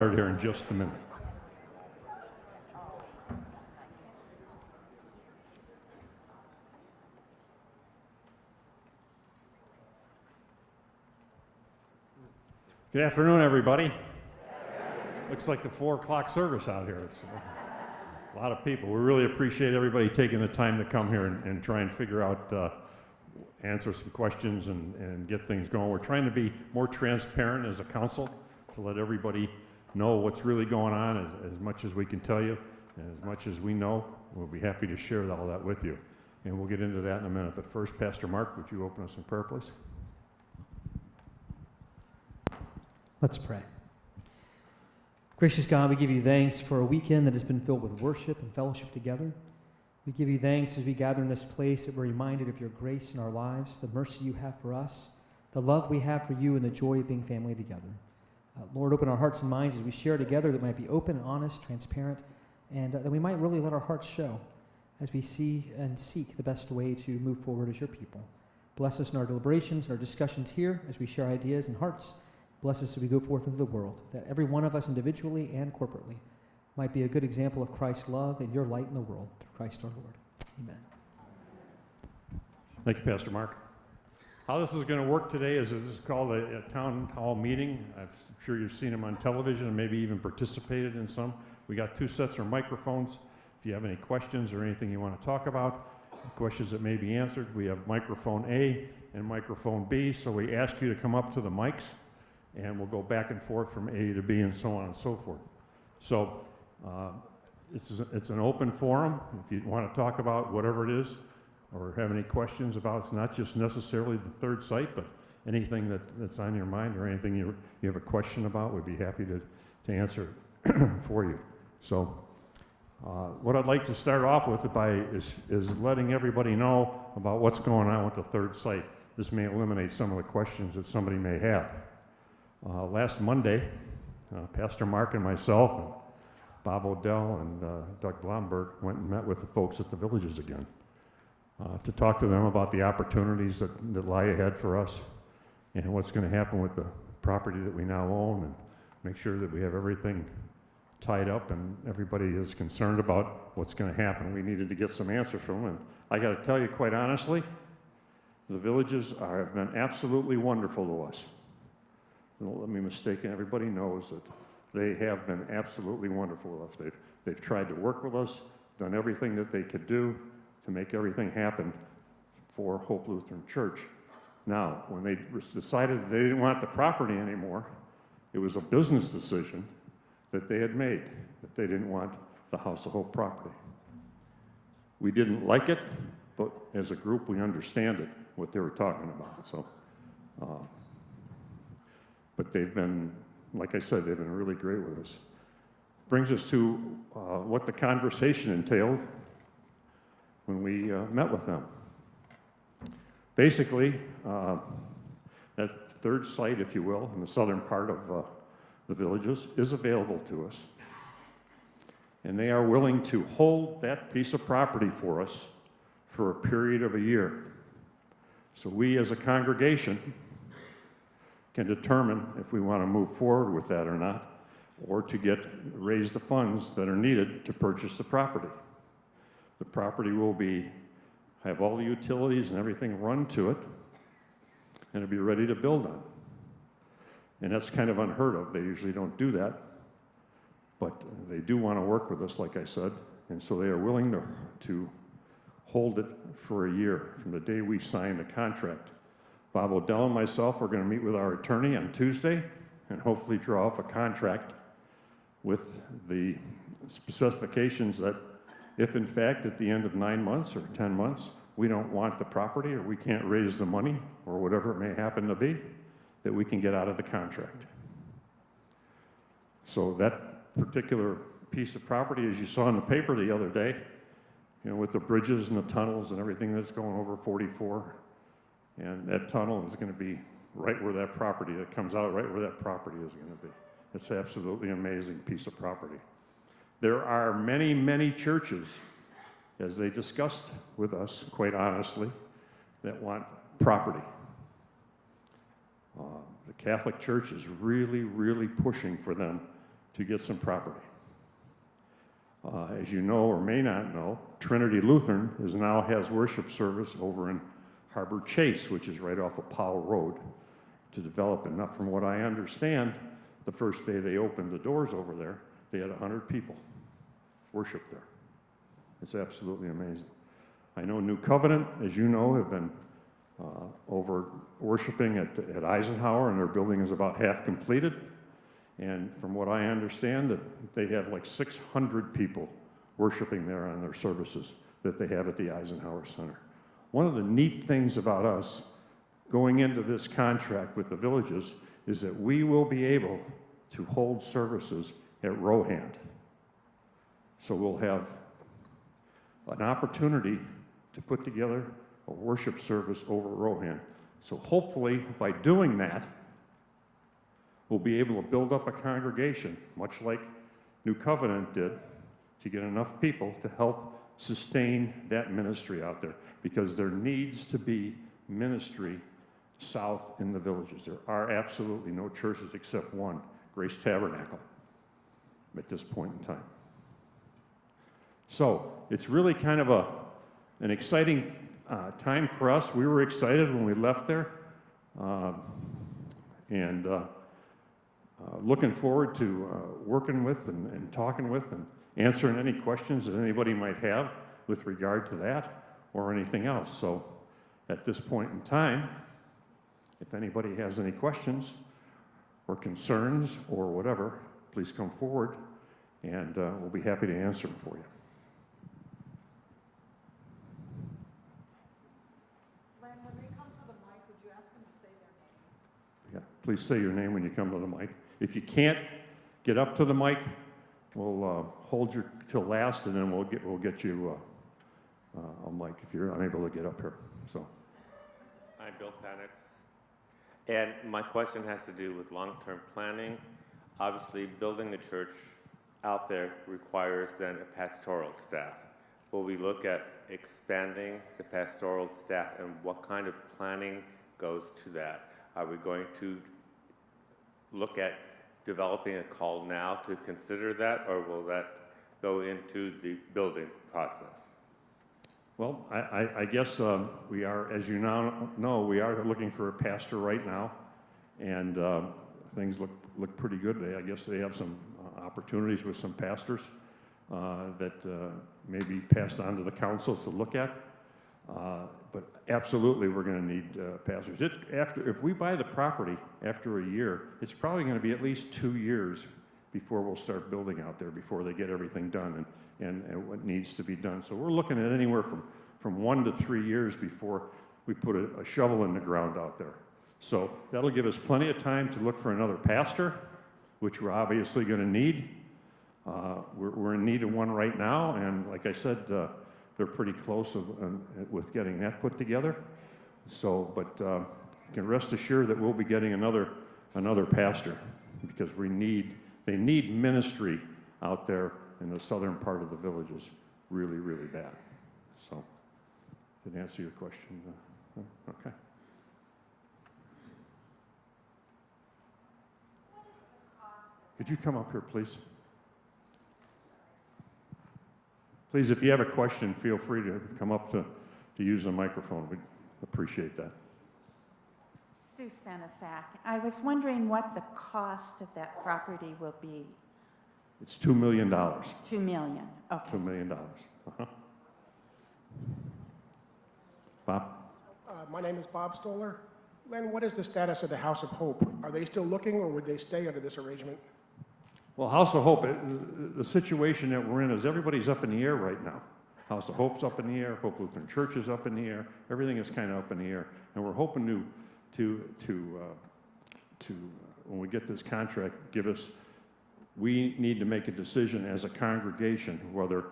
Start here in just a minute. Good afternoon, everybody. Looks like the 4 o'clock service out here. It's a lot of people. We really appreciate everybody taking the time to come here and try and figure out, answer some questions and get things going. We're trying to be more transparent as a council to let everybody know what's really going on as much as we can tell you, and as much as we know, we'll be happy to share all that with you. And we'll get into that in a minute. But first, Pastor Mark, would you open us in prayer, please? Let's pray. Gracious God, we give you thanks for a weekend that has been filled with worship and fellowship together. We give you thanks as we gather in this place that we're reminded of your grace in our lives, the mercy you have for us, the love we have for you, and the joy of being family together. Lord, open our hearts and minds as we share together, that we might be open, honest, transparent, and that we might really let our hearts show as we see and seek the best way to move forward as your people. Bless us in our deliberations, our discussions here, as we share ideas and hearts. Bless us as we go forth into the world, that every one of us individually and corporately might be a good example of Christ's love and your light in the world, through Christ our Lord. Amen. Thank you, Pastor Mark. How this is going to work today is this is called a town hall meeting. I'm sure you've seen them on television and maybe even participated in some. We got 2 sets of microphones. If you have any questions or anything you want to talk about, questions that may be answered, we have microphone A and microphone B, so we ask you to come up to the mics, and we'll go back and forth from A to B and so on and so forth. So it's an open forum. If you want to talk about whatever it is or have any questions about, it's not just necessarily the third site, but anything that's on your mind or anything you have a question about, we'd be happy to answer for you. So what I'd like to start off with is letting everybody know about what's going on with the third site. This may eliminate some of the questions that somebody may have. Last Monday, Pastor Mark and myself and Bob Odell and Doug Blomberg went and met with the folks at the Villages again to talk to them about the opportunities that lie ahead for us and what's going to happen with the property that we now own, and make sure that we have everything tied up and everybody is concerned about what's going to happen. We needed to get some answers from them, and I got to tell you quite honestly, the Villages have been absolutely wonderful to us. Don't let me mistake it. Everybody knows that they have been absolutely wonderful with us. They've tried to work with us, done everything that they could do to make everything happen for Hope Lutheran Church. Now, when they decided they didn't want the property anymore, it was a business decision that they had made, that they didn't want the House of Hope property. We didn't like it, but as a group, we understand it, what they were talking about. So, but they've been, like I said, they've been really great with us. Brings us to what the conversation entailed when we met with them. Basically, that third site, if you will, in the southern part of the Villages is available to us. And they are willing to hold that piece of property for us for a period of a year. So we as a congregation can determine if we want to move forward with that or not, or to raise the funds that are needed to purchase the property. The property will have all the utilities and everything run to it, and it'll be ready to build on. And that's kind of unheard of. They usually don't do that, but they do want to work with us, like I said, and so they are willing to hold it for a year from the day we sign the contract. Bob Odell and myself are going to meet with our attorney on Tuesday and hopefully draw up a contract with the specifications that if in fact at the end of 9 months or 10 months we don't want the property or we can't raise the money or whatever it may happen to be, that we can get out of the contract. So that particular piece of property, as you saw in the paper the other day, with the bridges and the tunnels and everything that's going over 44, and that tunnel is going to be right where that property, that comes out right where that property is going to be. It's an absolutely amazing piece of property. There are many, many churches, as they discussed with us, quite honestly, that want property. The Catholic Church is really, really pushing for them to get some property. As you know or may not know, Trinity Lutheran now has worship service over in Harbor Chase, which is right off of Powell Road, to develop enough. From what I understand, the first day they opened the doors over there, they had 100 people worship there. It's absolutely amazing. I know New Covenant, as you know, have been over worshiping at Eisenhower, and their building is about half completed. And from what I understand, that they have like 600 people worshiping there on their services that they have at the Eisenhower Center. One of the neat things about us going into this contract with the villages is that we will be able to hold services at Rohan. So we'll have an opportunity to put together a worship service over Rohan. So hopefully by doing that, we'll be able to build up a congregation, much like New Covenant did, to get enough people to help sustain that ministry out there, because there needs to be ministry south in the villages. There are absolutely no churches except one, Grace Tabernacle, at this point in time. So it's really kind of an exciting time for us. We were excited when we left there, and looking forward to working with and talking with and answering any questions that anybody might have with regard to that or anything else. So at this point in time, if anybody has any questions or concerns or whatever, please come forward, and we'll be happy to answer them for you. Len, when they come to the mic, would you ask them to say their name? Yeah, please say your name when you come to the mic. If you can't get up to the mic, we'll hold you till last, and then we'll get you a mic if you're unable to get up here. So, I'm Bill Panix, and my question has to do with long-term planning. Obviously, building a church out there requires then a pastoral staff. Will we look at expanding the pastoral staff, and what kind of planning goes to that? Are we going to look at developing a call now to consider that, or will that go into the building process? well, I guess we are, as you now know, we are looking for a pastor right now, and things look pretty good. I guess they have some opportunities with some pastors that may be passed on to the council to look at. But absolutely, we're going to need pastors. If we buy the property after a year, it's probably going to be at least 2 years before we'll start building out there, before they get everything done and what needs to be done. So we're looking at anywhere from 1 to 3 years before we put a shovel in the ground out there. So that'll give us plenty of time to look for another pastor, which we're obviously going to need. We're in need of one right now, and like I said, they're pretty close with getting that put together. So, but you can rest assured that we'll be getting another pastor, because they need ministry out there in the southern part of the villages really, really bad. So, did that answer your question? Okay. Could you come up here, please? Please, if you have a question, feel free to come up to use the microphone. We'd appreciate that. Sue Senesac. I was wondering what the cost of that property will be. It's $2 million. $2 million. Okay. $2 million. Uh-huh. Bob? My name is Bob Stoller. Len, what is the status of the House of Hope? Are they still looking, or would they stay under this arrangement? Well, House of Hope, the situation that we're in is everybody's up in the air right now. House of Hope's up in the air, Hope Lutheran Church is up in the air, everything is kind of up in the air. And we're hoping to when we get this contract, we need to make a decision as a congregation whether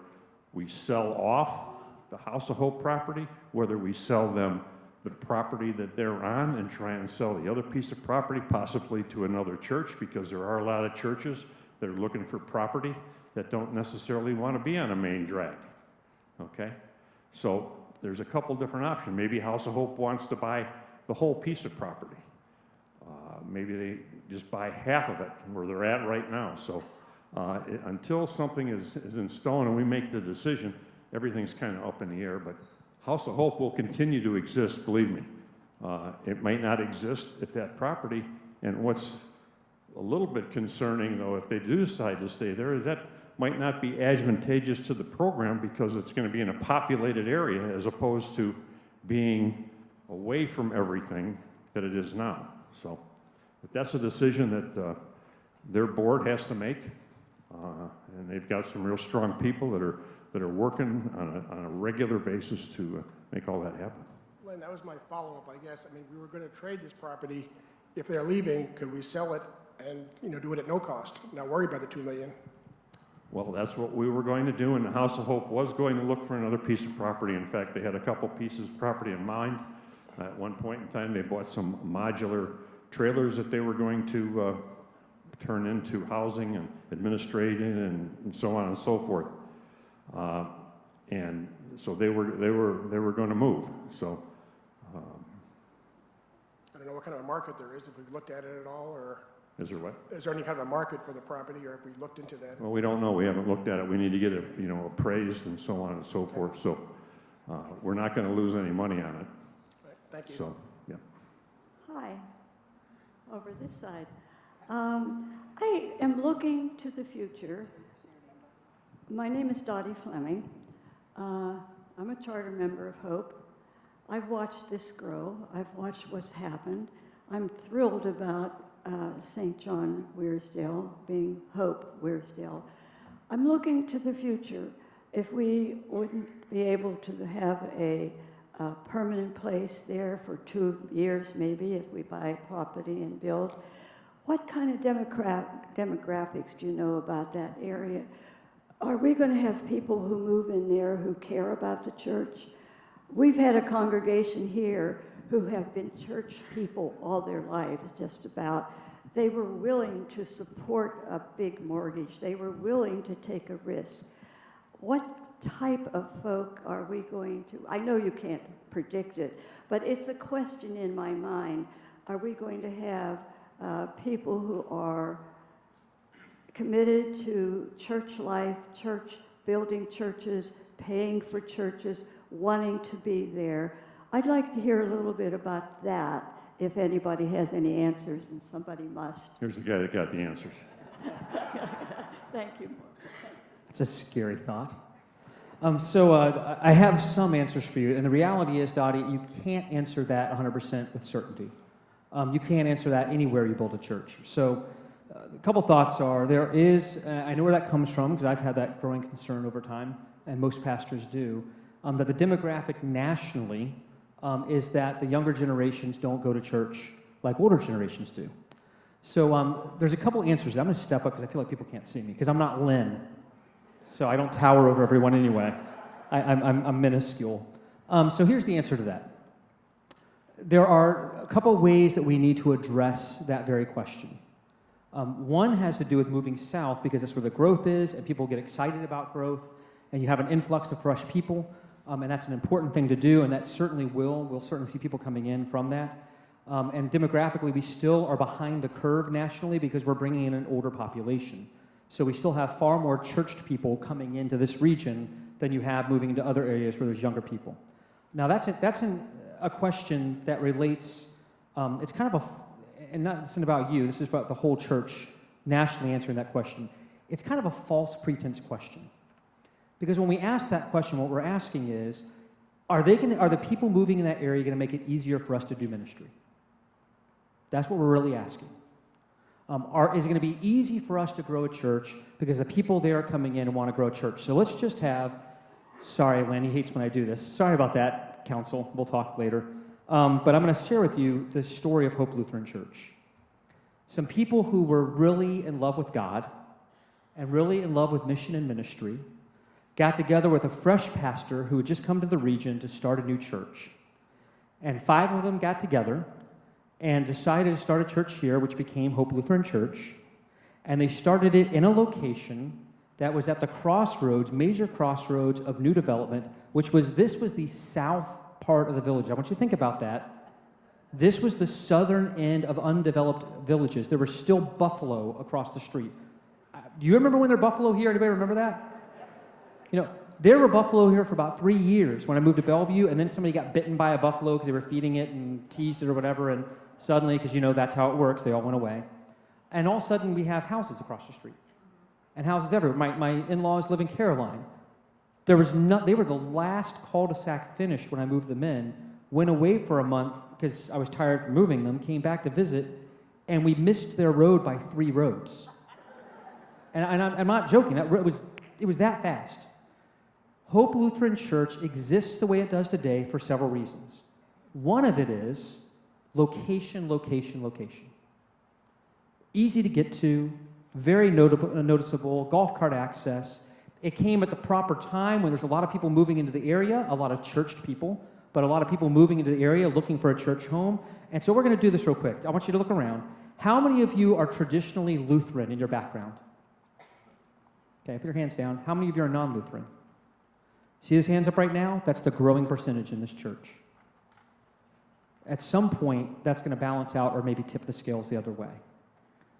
we sell off the House of Hope property, whether we sell them the property that they're on and try and sell the other piece of property possibly to another church, because there are a lot of churches that are looking for property that don't necessarily want to be on a main drag, okay? So there's a couple different options. Maybe House of Hope wants to buy the whole piece of property. Maybe they just buy half of it where they're at right now. So Until something is in stone and we make the decision, everything's kind of up in the air, but House of Hope will continue to exist, believe me. It might not exist at that property, and what's a little bit concerning, though, if they do decide to stay there, is that might not be advantageous to the program because it's going to be in a populated area as opposed to being away from everything that it is now. So, but that's a decision that their board has to make, and they've got some real strong people that are working on a regular basis to make all that happen. Len, that was my follow-up, I guess. I mean, we were going to trade this property. If they're leaving, could we sell it and, do it at no cost? Not worry about the $2 million. Well, that's what we were going to do, and the House of Hope was going to look for another piece of property. In fact, they had a couple pieces of property in mind. At one point in time, they bought some modular trailers that they were going to turn into housing and administrating and so on and so forth. And so they were going to move. So I don't know what kind of a market there is, if we've looked at it at all, or is there what? is there any kind of a market for the property, or have we looked into that? Well, we don't know. We haven't looked at it. We need to get it, appraised and so on and so forth. So we're not going to lose any money on it. Right, thank you. So, yeah. Hi, over this side. I am looking to the future. My name is Dottie Fleming. I'm a charter member of Hope. I've watched this grow. I've watched what's happened. I'm thrilled about St. John Wearsdale being Hope Wearsdale. I'm looking to the future. If we wouldn't be able to have a permanent place there for 2 years, maybe, if we buy property and build, what kind of demographics do you know about that area? Are we going to have people who move in there who care about the church? We've had a congregation here who have been church people all their lives, just about. They were willing to support a big mortgage. They were willing to take a risk. What type of folk are we going to, I know you can't predict it, but it's a question in my mind. Are we going to have people who are committed to church life, church, building churches, paying for churches, wanting to be there? I'd like to hear a little bit about that, if anybody has any answers, and somebody must. Here's the guy that got the answers. Thank you. It's a scary thought. So I have some answers for you, and the reality is, Dottie, you can't answer that 100% with certainty. You can't answer that anywhere you build a church. So a couple thoughts are, there is, I know where that comes from, because I've had that growing concern over time, and most pastors do, that the demographic nationally is that the younger generations don't go to church like older generations do. So there's a couple answers. I'm going to step up because I feel like people can't see me, because I'm not Lynn. So I don't tower over everyone anyway. I'm minuscule. So here's the answer to that. There are a couple ways that we need to address that very question. One has to do with moving south, because that's where the growth is, and people get excited about growth, and you have an influx of fresh people, and that's an important thing to do, and that certainly we'll certainly see people coming in from that. And demographically, we still are behind the curve nationally because we're bringing in an older population. So we still have far more churched people coming into this region than you have moving into other areas where there's younger people. Now that's a question that relates, it's kind of and not, this isn't about you, this is about the whole church nationally answering that question. It's kind of a false pretense question. Because when we ask that question, what we're asking is, are the people moving in that area going to make it easier for us to do ministry? That's what we're really asking. Is it going to be easy for us to grow a church because the people there are coming in and want to grow a church? So let's just have, sorry, Lanny hates when I do this. Sorry about that, council. We'll talk later. But I'm going to share with you the story of Hope Lutheran Church. Some people who were really in love with God and really in love with mission and ministry got together with a fresh pastor who had just come to the region to start a new church. And 5 of them got together and decided to start a church here, which became Hope Lutheran Church. And they started it in a location that was at the crossroads, major crossroads of new development, this was the south part of the village. I want you to think about that. This was the southern end of undeveloped villages. There was still buffalo across the street. Do you remember when there were buffalo here? Anybody remember that? You know, there were buffalo here for about 3 years when I moved to Bellevue, and then somebody got bitten by a buffalo because they were feeding it and teased it or whatever, and suddenly, because you know that's how it works, they all went away. And all of a sudden, we have houses across the street. And houses everywhere. My in-laws live in Caroline. They were the last cul-de-sac finished when I moved them in, went away for a month because I was tired from moving them, came back to visit, and we missed their road by 3 roads. And I'm not joking, it was that fast. Hope Lutheran Church exists the way it does today for several reasons. One of it is location, location, location. Easy to get to, very noticeable, golf cart access. It came at the proper time when there's a lot of people moving into the area, a lot of churched people, but a lot of people moving into the area looking for a church home. And so we're going to do this real quick. I want you to look around. How many of you are traditionally Lutheran in your background? Okay, put your hands down. How many of you are non-Lutheran? See those hands up right now? That's the growing percentage in this church. At some point, that's going to balance out or maybe tip the scales the other way.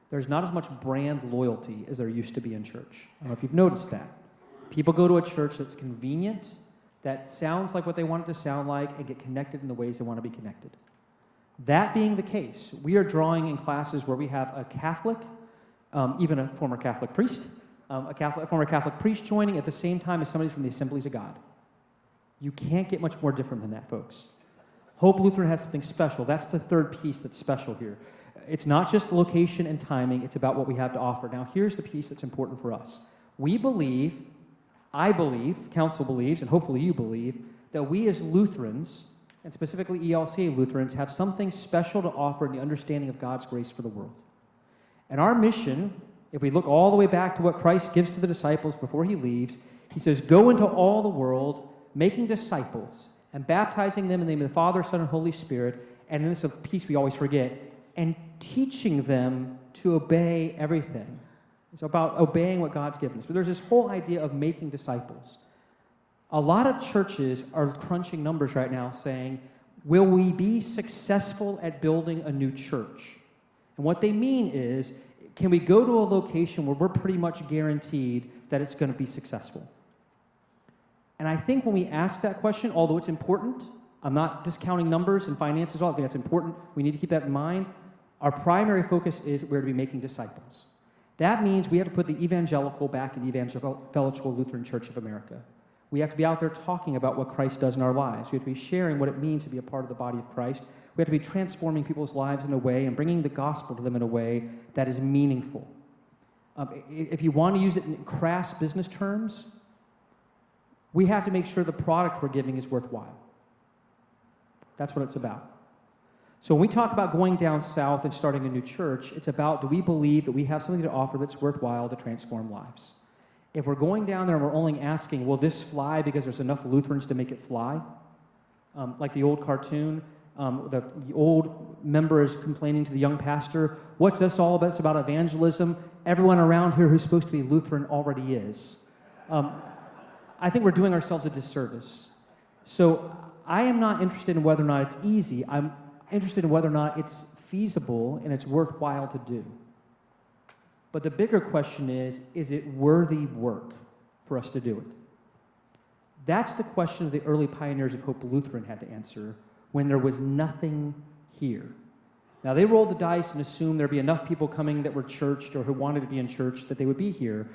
There's not as much brand loyalty as there used to be in church. I don't know if you've noticed that. People go to a church that's convenient, that sounds like what they want it to sound like, and get connected in the ways they want to be connected. That being the case, we are drawing in classes where we have a Catholic, even a former Catholic priest, a former Catholic priest joining at the same time as somebody from the Assemblies of God. You can't get much more different than that, folks. Hope Lutheran has something special. That's the third piece that's special here. It's not just location and timing, it's about what we have to offer. Now, here's the piece that's important for us. We believe, I believe, council believes, and hopefully you believe, that we as Lutherans, and specifically ELCA Lutherans, have something special to offer in the understanding of God's grace for the world. And our mission, if we look all the way back to what Christ gives to the disciples before he leaves, he says, go into all the world, making disciples, and baptizing them in the name of the Father, Son, and Holy Spirit, and this is a piece we always forget, and teaching them to obey everything. It's about obeying what God's given us. But there's this whole idea of making disciples. A lot of churches are crunching numbers right now saying, will we be successful at building a new church? And what they mean is, can we go to a location where we're pretty much guaranteed that it's going to be successful? And I think when we ask that question, although it's important, I'm not discounting numbers and finances, I think that's important. We need to keep that in mind. Our primary focus is we're to be making disciples. That means we have to put the evangelical back in the Evangelical Lutheran Church of America. We have to be out there talking about what Christ does in our lives. We have to be sharing what it means to be a part of the body of Christ. We have to be transforming people's lives in a way and bringing the gospel to them in a way that is meaningful. If you want to use it in crass business terms, we have to make sure the product we're giving is worthwhile. That's what it's about. So when we talk about going down south and starting a new church, it's about, do we believe that we have something to offer that's worthwhile to transform lives? If we're going down there and we're only asking, will this fly because there's enough Lutherans to make it fly? Like the old cartoon, the old member is complaining to the young pastor, what's this all about? It's about evangelism. Everyone around here who's supposed to be Lutheran already is. I think we're doing ourselves a disservice. So I am not interested in whether or not it's easy. I'm interested in whether or not it's feasible and it's worthwhile to do. But the bigger question is it worthy work for us to do it? That's the question the early pioneers of Hope Lutheran had to answer when there was nothing here. Now, they rolled the dice and assumed there'd be enough people coming that were churched or who wanted to be in church that they would be here,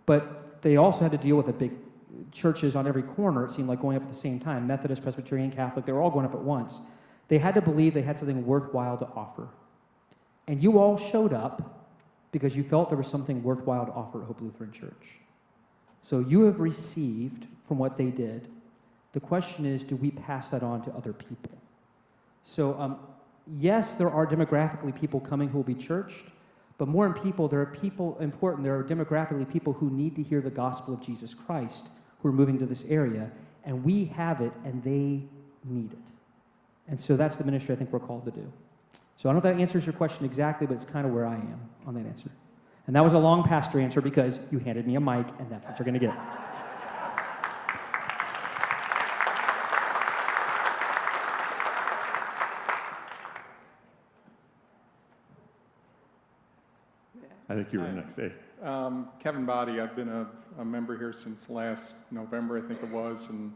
but they also had to deal with the big churches on every corner, it seemed like, going up at the same time. Methodist, Presbyterian, Catholic, they were all going up at once. They had to believe they had something worthwhile to offer. And you all showed up because you felt there was something worthwhile to offer at Hope Lutheran Church. So you have received from what they did. The question is, do we pass that on to other people? So yes, there are demographically people coming who will be churched, but more than people, there are demographically people who need to hear the gospel of Jesus Christ who are moving to this area, and we have it, and they need it. And so that's the ministry I think we're called to do. So I don't know if that answers your question exactly, but it's kind of where I am on that answer. And that was a long pastor answer because you handed me a mic, and that's what you're going to get. I think you were Hi. next. Hey, Kevin Body, I've been a member here since last November, I think it was, and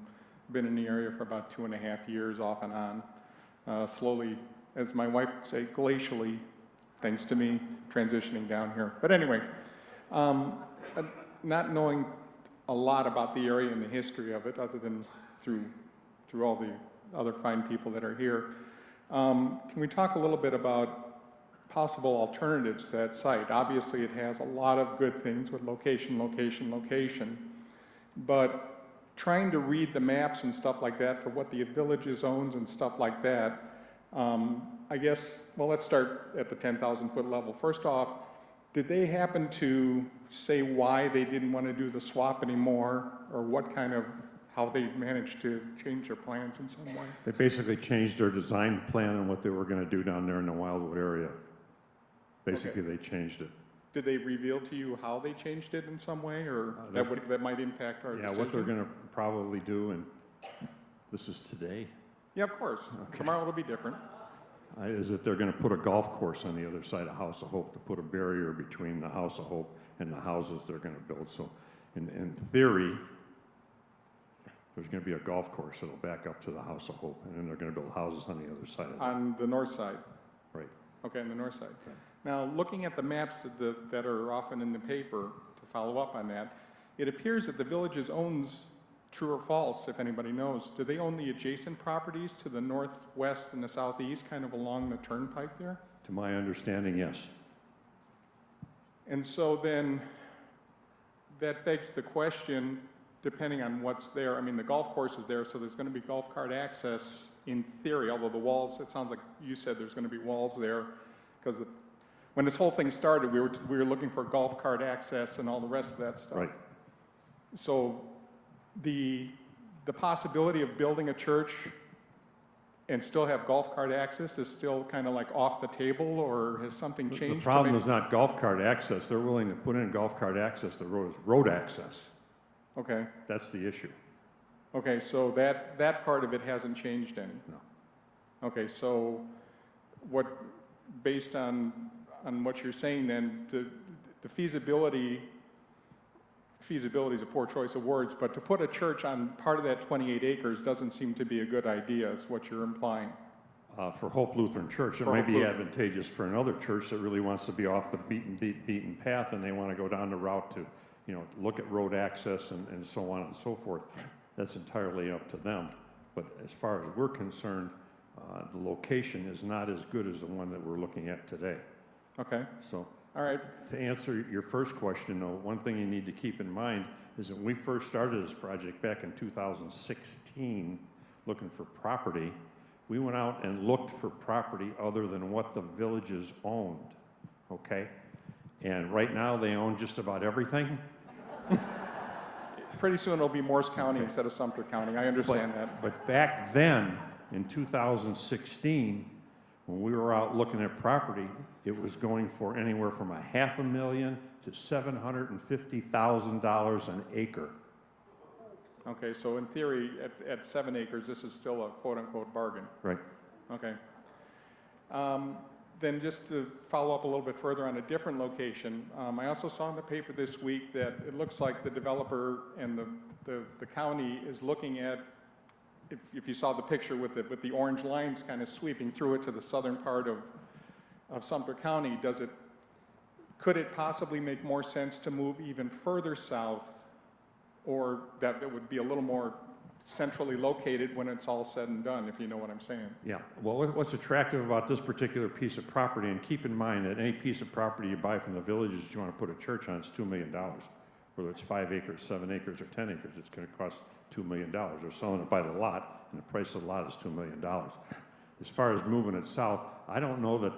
been in the area for about 2.5 years off and on. Slowly, as my wife would say, glacially, thanks to me transitioning down here. But anyway, not knowing a lot about the area and the history of it, other than through all the other fine people that are here, can we talk a little bit about possible alternatives to that site? Obviously, it has a lot of good things with location, location, location, but trying to read the maps and stuff like that for what the village owns and stuff like that, I guess, well, let's start at the 10,000-foot level. First off, did they happen to say why they didn't want to do the swap anymore, or what kind of, how they managed to change their plans in some way? they basically changed their design plan and what they were going to do down there in the Wildwood area. Basically, they changed it. Did they reveal to you how they changed it in some way, or that might impact our Yeah, decision? what they're going to probably do, and this is today, Yeah, of course. Okay. Tomorrow it'll be different. is that they're going to put a golf course on the other side of House of Hope to put a barrier between the House of Hope and the houses they're going to build. So in theory, there's going to be a golf course that'll back up to the House of Hope, and then they're going to build houses on the other side of it. On the north side. Right. Okay, on the north side. Now, looking at the maps that are often in the paper, to follow up on that, it appears that the village owns, true or false, if anybody knows, do they own the adjacent properties to the northwest and the southeast, kind of along the turnpike there? To my understanding, yes. And so then, that begs the question, depending on what's there, I mean, the golf course is there, so there's going to be golf cart access in theory, although the walls, it sounds like you said there's going to be walls there, because when this whole thing started, we were looking for golf cart access and all the rest of that stuff. Right. So the possibility of building a church and still have golf cart access is still kind of like off the table, or has something changed? The problem is not golf cart access. They're willing to put in golf cart access. The road is road access. Okay, That's the issue. okay, so that part of it hasn't changed any? No. Okay, so based on what you're saying then, the feasibility is a poor choice of words, but to put a church on part of that 28 acres doesn't seem to be a good idea, is what you're implying. For Hope Lutheran Church, it For may Hope be Lutheran. advantageous for another church that really wants to be off the beaten path, and they want to go down the route to, look at road access and so on and so forth. That's entirely up to them. But as far as we're concerned, the location is not as good as the one that we're looking at today. Okay, So all right, to answer your first question, though, one thing you need to keep in mind is that when we first started this project back in 2016, looking for property, we went out and looked for property other than what the villages owned, okay? And right now, they own just about everything. pretty soon it'll be Morris County instead of Sumter County, I understand that. But back then, in 2016, when we were out looking at property, it was going for anywhere from $500,000 to $750,000 an acre. Okay, so in theory, at 7 acres, this is still a quote-unquote bargain. Right. Okay. Then just to follow up a little bit further on a different location, I also saw in the paper this week that it looks like the developer and the county is looking at, if you saw the picture with the orange lines kind of sweeping through it to the southern part of Sumter County, could it possibly make more sense to move even further south, or that it would be a little more centrally located when it's all said and done, if you know what I'm saying? Yeah, well, what's attractive about this particular piece of property, and keep in mind that any piece of property you buy from the villages that you want to put a church on, it's $2 million. Whether it's 5 acres, 7 acres, or 10 acres, it's going to cost $2 million. They're selling it by the lot, and the price of the lot is $2 million. As far as moving it south, I don't know that,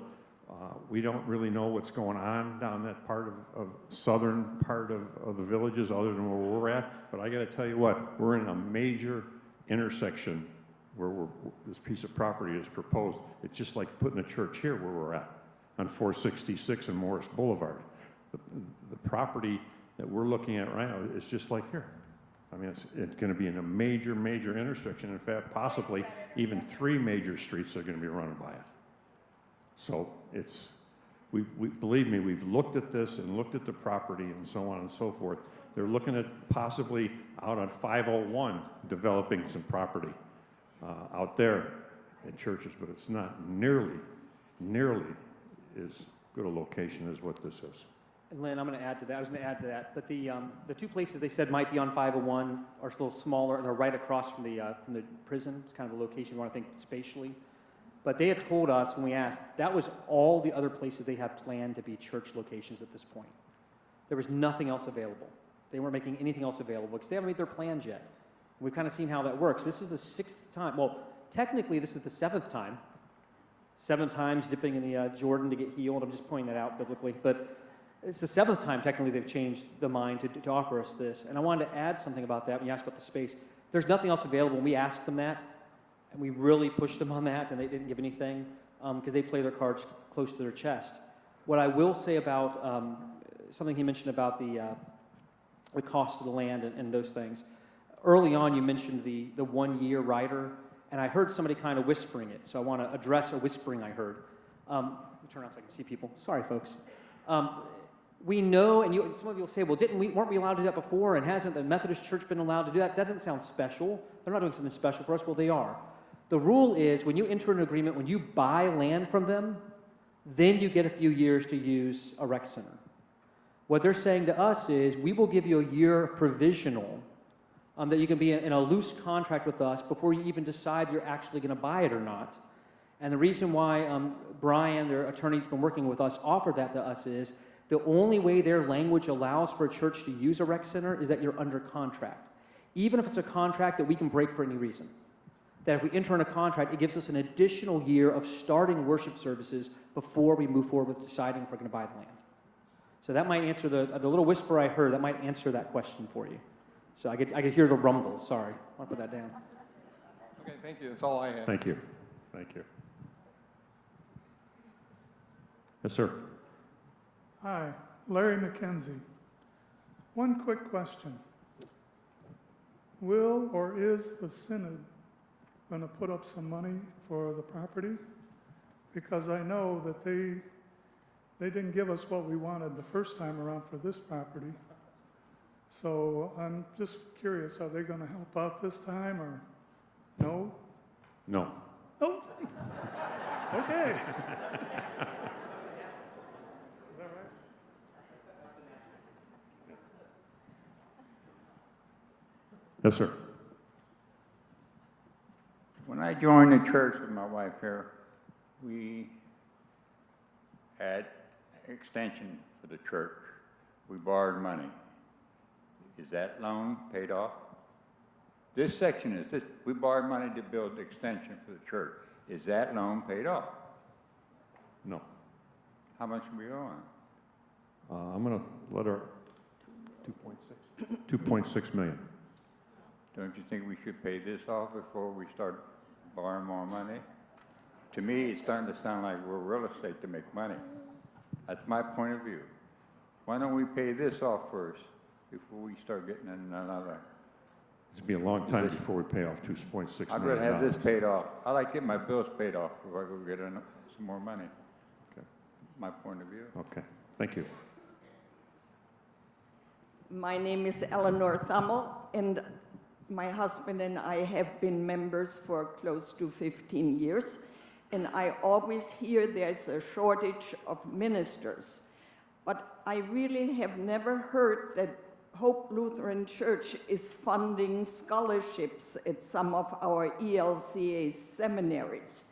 we don't really know what's going on down that part of southern part of the villages other than where we're at, but I got to tell you what, we're in a major intersection where this piece of property is proposed. It's just like putting a church here where we're at, on 466 and Morris Boulevard. The property that we're looking at right now is just like here. I mean, it's going to be in a major, major intersection. In fact, possibly even 3 major streets are going to be running by it. So it's believe me, we've looked at this and looked at the property and so on and so forth. They're looking at possibly out on 501 developing some property out there at Churches, but it's not nearly as good a location as what this is. And Lynn, I'm going to add to that. I was going to add to that. But the two places they said might be on 501 are a little smaller, and they're right across from the prison. It's kind of a location you want to think spatially. But they had told us when we asked, that was all the other places they had planned to be church locations at this point. There was nothing else available. They weren't making anything else available because they haven't made their plans yet. We've kind of seen how that works. This is the 6th time. Well, technically, this is the 7th time. 7 times dipping in the Jordan to get healed. I'm just pointing that out biblically. But it's the 7th time, technically, they've changed the mind to offer us this. And I wanted to add something about that when you asked about the space. There's nothing else available. When we asked them that, and we really pushed them on that, and they didn't give anything because they play their cards close to their chest. What I will say about something he mentioned about the cost of the land and those things. Early on, you mentioned the 1-year rider, and I heard somebody kind of whispering it, so I want to address a whispering I heard. Let me turn around so I can see people. Sorry, folks. We know, and some of you will say, well, weren't we allowed to do that before, and hasn't the Methodist Church been allowed to do that? That doesn't sound special. They're not doing something special for us. Well, they are. The rule is when you enter an agreement, when you buy land from them, then you get a few years to use a rec center. What they're saying to us is, we will give you a year provisional that you can be in a loose contract with us before you even decide you're actually going to buy it or not. And the reason why Brian, their attorney that's been working with us, offered that to us is the only way their language allows for a church to use a rec center is that you're under contract. Even if it's a contract that we can break for any reason. That if we enter in a contract, it gives us an additional year of starting worship services before we move forward with deciding if we're going to buy the land. So that might answer the little whisper I heard, that might answer that question for you. So I could hear the rumbles, sorry. I'll put that down. Okay, thank you. That's all I have. Thank you. Thank you. Yes, sir. Hi, Larry McKenzie. One quick question. Will or is the Synod going to put up some money for the property? Because I know that they didn't give us what we wanted the first time around for this property. So I'm just curious, are they going to help out this time or no? No. Oh, okay. Is that right? Yes, sir. When I joined the church with my wife here, we had extension for the church. We borrowed money. Is that loan paid off? This section is this. We borrowed money to build the extension for the church. Is that loan paid off? No. How much are we owing? I'm going to let her 2.6 million. Don't you think we should pay this off before we start borrowing more money? To me, it's starting to sound like we're real estate to make money. That's my point of view. Why don't we pay this off first before we start getting in another? It's going to be a long time before we pay off $2.6 million. I'd rather have this paid off. I like to get my bills paid off before I go get some more money. Okay. My point of view. Okay. Thank you. My name is Eleanor Thummel, and my husband and I have been members for close to 15 years, and I always hear there's a shortage of ministers. But I really have never heard that Hope Lutheran Church is funding scholarships at some of our ELCA seminaries.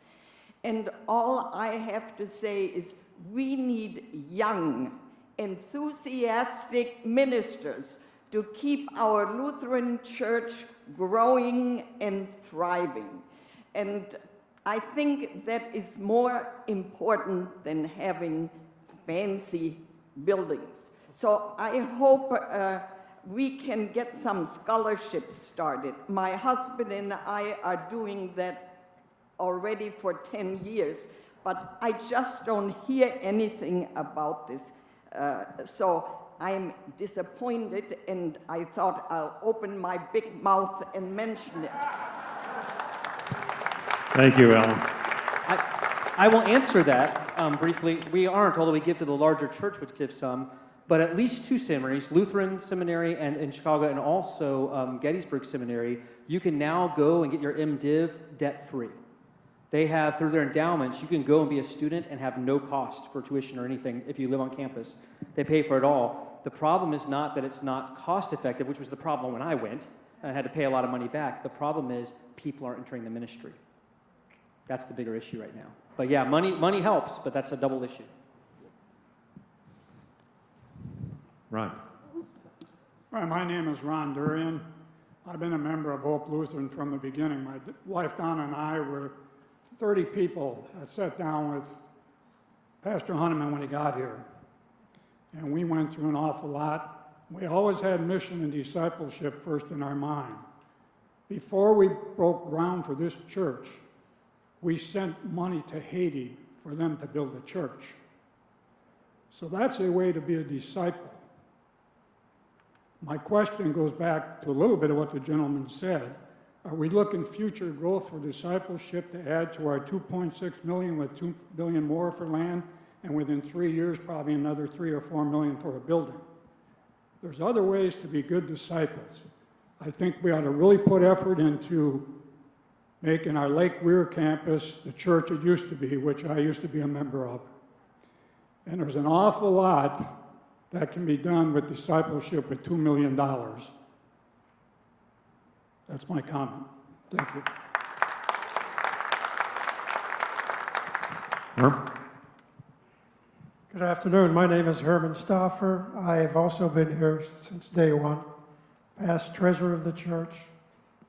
And all I have to say is we need young, enthusiastic ministers to keep our Lutheran Church growing and thriving. And I think that is more important than having fancy buildings. So I hope we can get some scholarships started. My husband and I are doing that already for 10 years, but I just don't hear anything about this. So I'm disappointed, and I thought I'll open my big mouth and mention it. Thank you, Ellen. I will answer that briefly. We aren't, although we give to the larger church, which gives some, but at least 2 seminaries, Lutheran Seminary and in Chicago, and also Gettysburg Seminary, you can now go and get your MDiv debt-free. They have, through their endowments, you can go and be a student and have no cost for tuition or anything if you live on campus. They pay for it all. The problem is not that it's not cost-effective, which was the problem when I went. I had to pay a lot of money back. The problem is people aren't entering the ministry. That's the bigger issue right now. But yeah, money helps, but that's a double issue. Ron. Hi, my name is Ron Durian. I've been a member of Hope Lutheran from the beginning. My wife Donna and I were 30 people that sat down with Pastor Hunneman when he got here. And we went through an awful lot. We always had mission and discipleship first in our mind. Before we broke ground for this church, we sent money to Haiti for them to build a church. So that's a way to be a disciple. My question goes back to a little bit of what the gentleman said. Are we looking future growth for discipleship to add to our 2.6 million with 2 billion more for land, and within 3 years probably another 3 or 4 million for a building? There's other ways to be good disciples. I think we ought to really put effort into making our Lake Weir campus the church it used to be, which I used to be a member of. And there's an awful lot that can be done with discipleship with $2 million. That's my comment. Thank you. Herm? Good afternoon. My name is Herman Stauffer. I have also been here since day one, past treasurer of the church,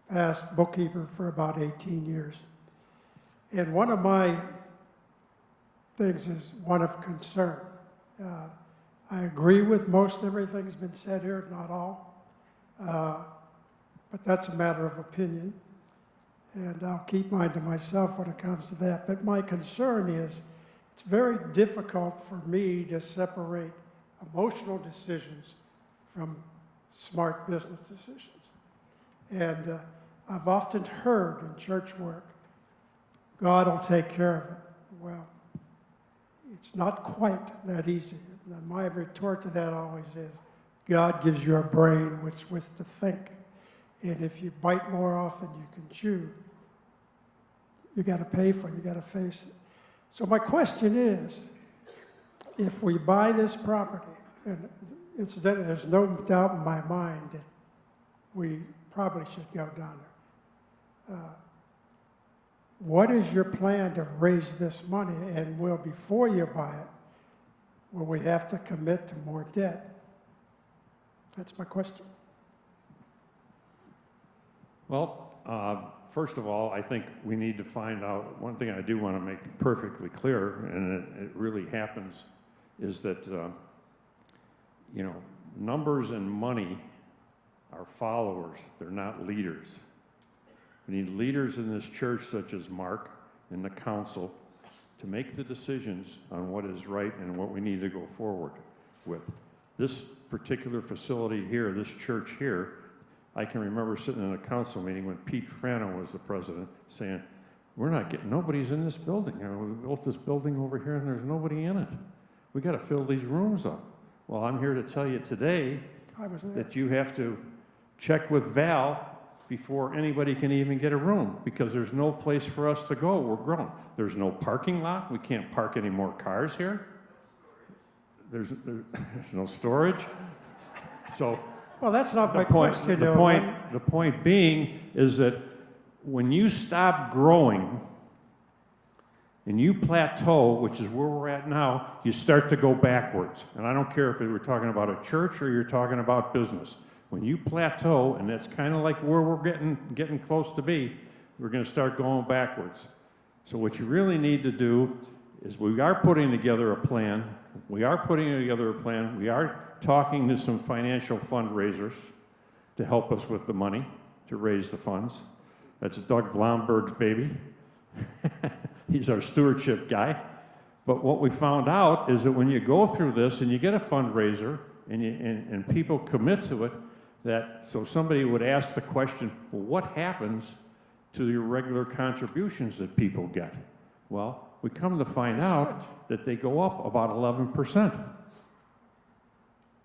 past bookkeeper for about 18 years. And one of my things is one of concern. I agree with most everything that's been said here, not all, but that's a matter of opinion. And I'll keep mine to myself when it comes to that. But my concern is it's very difficult for me to separate emotional decisions from smart business decisions. And I've often heard in church work, God will take care of it. Well, it's not quite that easy. And my retort to that always is, God gives you a brain with to think. And if you bite more off than you can chew, you got to pay for it, you got to face it. So my question is, if we buy this property, and incidentally, there's no doubt in my mind that we probably should go down there. What is your plan to raise this money? And will, before you buy it, will we have to commit to more debt? That's my question. Well, first of all, I think we need to find out, one thing I do want to make perfectly clear, and it really happens, is that, you know, numbers and money are followers, they're not leaders. We need leaders in this church, such as Mark and the council, to make the decisions on what is right and what we need to go forward with. This particular facility here, this church here, I can remember sitting in a council meeting when Pete Frano was the president saying, we're not getting, nobody's in this building. You know, we built this building over here and there's nobody in it. We got to fill these rooms up. Well, I'm here to tell you today that you have to check with Val before anybody can even get a room, because there's no place for us to go. We're grown. There's no parking lot. We can't park any more cars here. There's no storage. So, well, that's not my question. The point being is that when you stop growing and you plateau, which is where we're at now, you start to go backwards. And I don't care if we're talking about a church or you're talking about business. When you plateau, and that's kind of like where we're getting close to be, we're going to start going backwards. So what you really need to do is we are putting together a plan. We are putting together a plan. We are talking to some financial fundraisers to help us with the money to raise the funds. That's Doug Blomberg's baby. He's our stewardship guy. But what we found out is that when you go through this and you get a fundraiser and people commit to it, so somebody would ask the question, well, what happens to your regular contributions that people get? Well, We come to find out that they go up about 11%.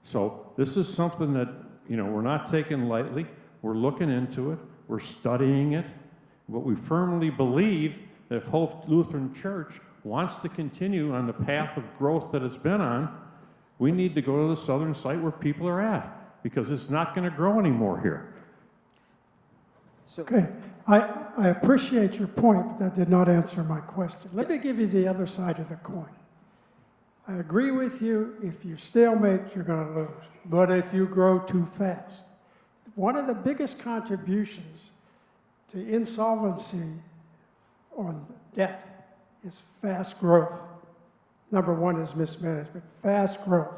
So this is something that, you know, we're not taking lightly. We're looking into it. We're studying it. But we firmly believe that if Hope Lutheran Church wants to continue on the path of growth that it's been on, we need to go to the southern site where people are at, because it's not going to grow anymore here. Okay, I appreciate your point, but that did not answer my question. Let me give you the other side of the coin. I agree with you, if you stalemate, you're going to lose. But if you grow too fast, one of the biggest contributions to insolvency on debt is fast growth. Number one is mismanagement, fast growth.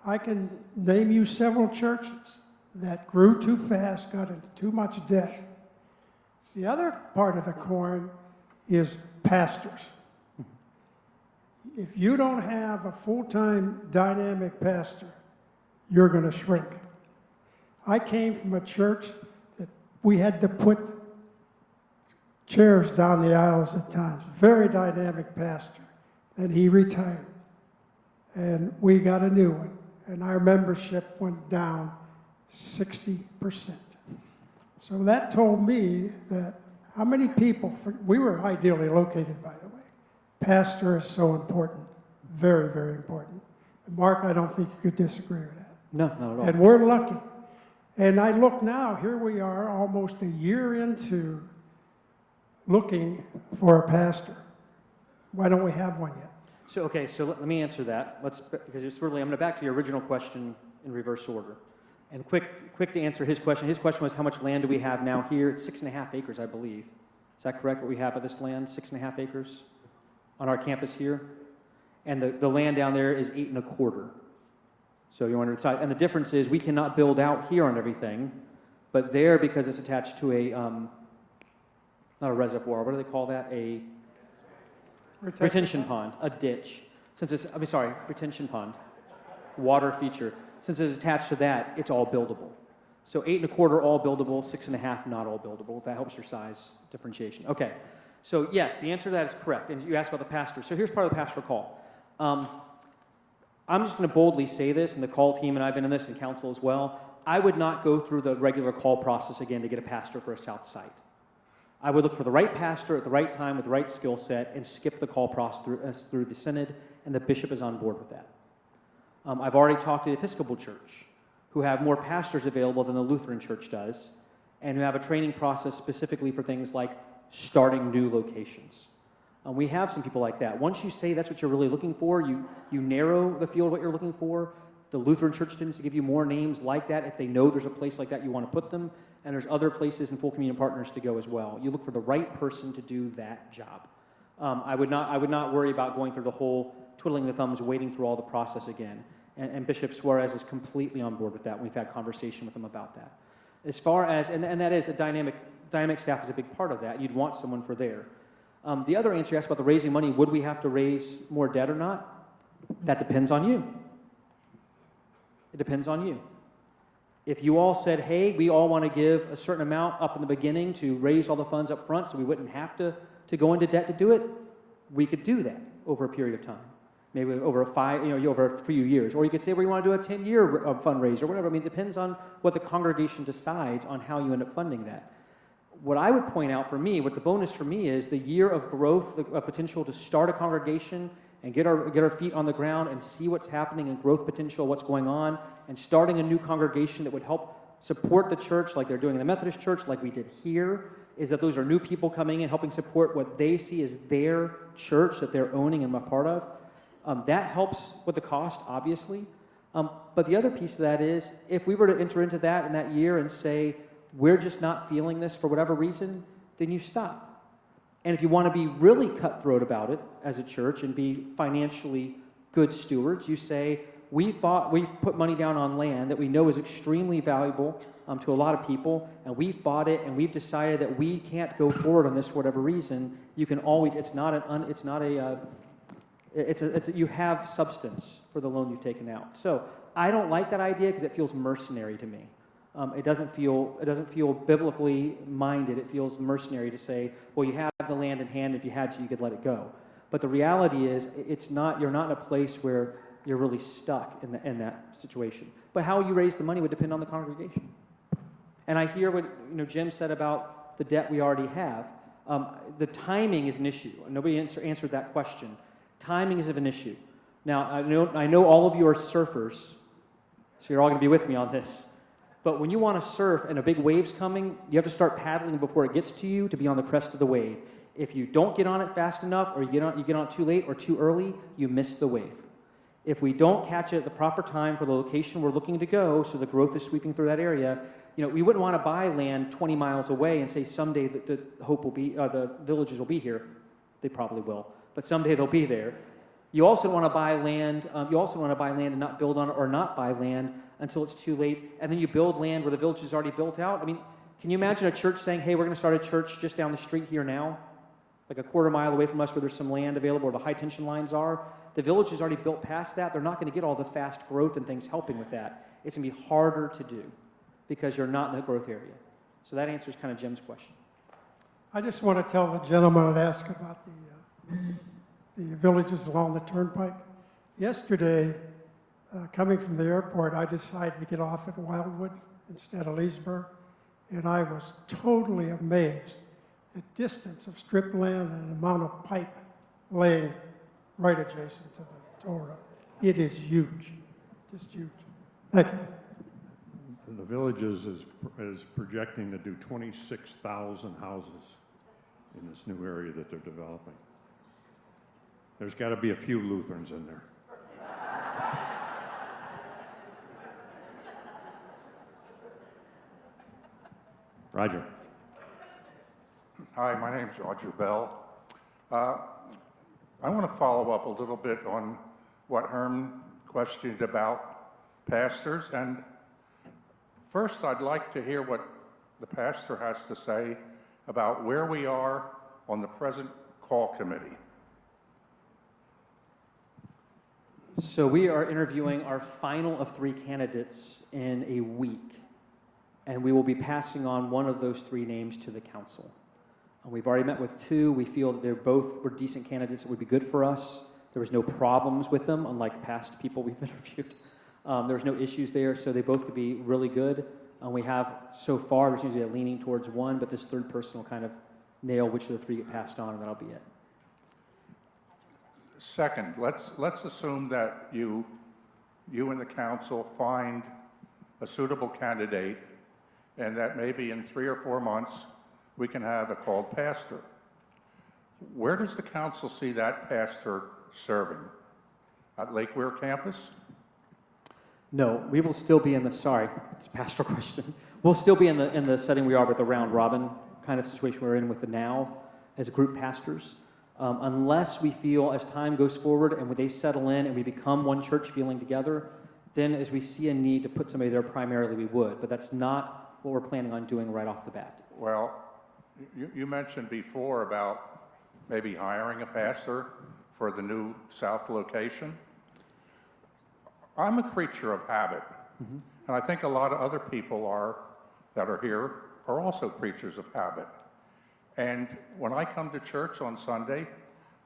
I can name you several churches that grew too fast, got into too much debt. The other part of the coin is pastors. If you don't have a full-time dynamic pastor, you're going to shrink. I came from a church that we had to put chairs down the aisles at times. Very dynamic pastor. And he retired. And we got a new one. And our membership went down 60%. So that told me that how many people, we were ideally located, by the way. Pastor is so important, very, very important. And Mark, I don't think you could disagree with that. No, not at all. And we're lucky. And I look now, here we are almost a year into looking for a pastor. Why don't we have one yet? So, okay, so let me answer that. Because it's really, I'm going to back to your original question in reverse order. And quick to answer his question. His question was, how much land do we have now here? It's 6.5 acres, I believe. Is that correct, what we have of this land? 6.5 acres on our campus here? And the land down there is 8.25. So you want to decide. And the difference is we cannot build out here on everything, but there, because it's attached to a, not a reservoir, what do they call that? A retention pond, a ditch. Since it's, retention pond, water feature. Since it's attached to that, it's all buildable. So 8.25 all buildable, 6.5 not all buildable. If that helps your size differentiation. Okay, so yes, the answer to that is correct. And you asked about the pastor. So here's part of the pastoral call. I'm just going to boldly say this, and the call team and I've been in this in council as well. I would not go through the regular call process again to get a pastor for a south site. I would look for the right pastor at the right time with the right skill set and skip the call process through the synod, and the bishop is on board with that. I've already talked to the Episcopal Church, who have more pastors available than the Lutheran Church does, and who have a training process specifically for things like starting new locations. We have some people like that. Once you say that's what you're really looking for, you narrow the field of what you're looking for. The Lutheran Church tends to give you more names like that. If they know there's a place like that, you want to put them. And there's other places and full communion partners to go as well. You look for the right person to do that job. I would not worry about going through the whole twiddling the thumbs, waiting through all the process again. And Bishop Suarez is completely on board with that. We've had conversation with him about that. As far as, and that is a dynamic staff is a big part of that. You'd want someone for there. The other answer you asked about the raising money, would we have to raise more debt or not? That depends on you. It depends on you. If you all said, hey, we all want to give a certain amount up in the beginning to raise all the funds up front so we wouldn't have to go into debt to do it, we could do that over a period of time. Maybe over over a few years. Or you could say, well, you want to do a 10-year fundraiser or whatever. I mean, it depends on what the congregation decides on how you end up funding that. What I would point out for me, what the bonus for me is the year of growth, the potential to start a congregation and get our feet on the ground and see what's happening and growth potential, what's going on, and starting a new congregation that would help support the church like they're doing in the Methodist Church, like we did here, is that those are new people coming in, helping support what they see as their church that they're owning and a part of. That helps with the cost, obviously. But the other piece of that is, if we were to enter into that in that year and say, we're just not feeling this for whatever reason, then you stop. And if you want to be really cutthroat about it as a church and be financially good stewards, you say, we've put money down on land that we know is extremely valuable to a lot of people, and we've bought it, and we've decided that we can't go forward on this for whatever reason. You can always, you have substance for the loan you've taken out. So I don't like that idea because it feels mercenary to me. It doesn't feel biblically minded. It feels mercenary to say, well, you have the land in hand. If you had to, you could let it go. But the reality is, you're not in a place where you're really stuck in that situation. But how you raise the money would depend on the congregation. And I hear what Jim said about the debt we already have. The timing is an issue. Nobody answered that question. Timing is an issue. Now, I know all of you are surfers, so you're all going to be with me on this. But when you want to surf and a big wave's coming, you have to start paddling before it gets to you to be on the crest of the wave. If you don't get on it fast enough, or you get on it too late or too early, you miss the wave. If we don't catch it at the proper time for the location we're looking to go, so the growth is sweeping through that area, we wouldn't want to buy land 20 miles away and say someday the hope will be, the villages will be here. They probably will, but someday they'll be there. You also don't want to buy land. You also don't want to buy land and not build on it, or not buy land until it's too late, and then you build land where the village is already built out. I mean, can you imagine a church saying, "Hey, we're going to start a church just down the street here now, like a quarter mile away from us, where there's some land available, where the high tension lines are"? The village is already built past that. They're not going to get all the fast growth and things helping with that. It's going to be harder to do because you're not in the growth area. So that answers kind of Jim's question. I just want to tell the gentleman that asked about the villages along the turnpike. Yesterday, coming from the airport, I decided to get off at Wildwood instead of Leesburg, and I was totally amazed at the distance of strip land and the amount of pipe laying right adjacent to the Torah. It is huge, just huge. Thank you. The village is projecting to do 26,000 houses in this new area that they're developing. There's got to be a few Lutherans in there. Roger. Hi, my name's Roger Bell. I want to follow up a little bit on what Herm questioned about pastors. And first, I'd like to hear what the pastor has to say about where we are on the present call committee. So we are interviewing our final of 3 candidates in a week, and we will be passing on one of those 3 names to the council. We've already met with 2. We feel that were decent candidates that would be good for us. There was no problems with them, unlike past people we've interviewed. There was no issues there, so they both could be really good. We have, so far, there seems to be a leaning towards one, but this third person will kind of nail which of the 3 get passed on, and that'll be it. Second, let's assume that you and the council find a suitable candidate, and that maybe in 3 or 4 months we can have a called pastor. Where does the council see that pastor serving? At Lake Weir campus? No, we will still be in the, sorry, it's a pastoral question. We'll still be in the setting we are with the round robin kind of situation we're in with the now as group pastors. Unless we feel as time goes forward and when they settle in and we become one church feeling together, then as we see a need to put somebody there primarily, we would. But that's not what we're planning on doing right off the bat. Well, you mentioned before about maybe hiring a pastor for the new south location. I'm a creature of habit, and I think a lot of other people that are here are also creatures of habit. And when I come to church on Sunday,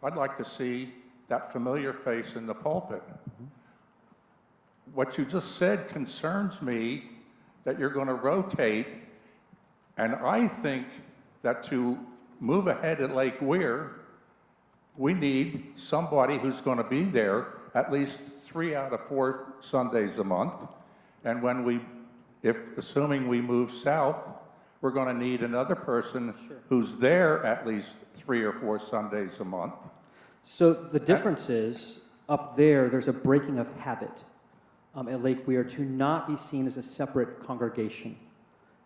I'd like to see that familiar face in the pulpit. What you just said concerns me, that you're going to rotate, and I think that to move ahead at Lake Weir, we need somebody who's going to be there at least 3 out of 4 Sundays a month. And assuming we move south, we're going to need another person who's there at least 3 or 4 Sundays a month. So the difference is, up there's a breaking of habit at Lake Weir to not be seen as a separate congregation.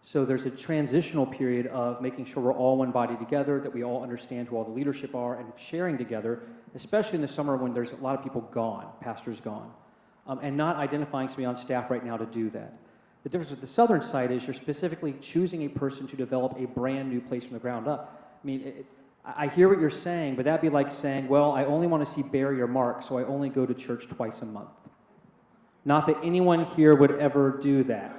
So there's a transitional period of making sure we're all one body together, that we all understand who all the leadership are, and sharing together, especially in the summer when there's a lot of people gone, pastors gone, and not identifying somebody on staff right now to do that. The difference with the southern side is you're specifically choosing a person to develop a brand new place from the ground up. I mean, I hear what you're saying, but that'd be like saying, well, I only want to see Barry or Mark, so I only go to church twice a month. Not that anyone here would ever do that.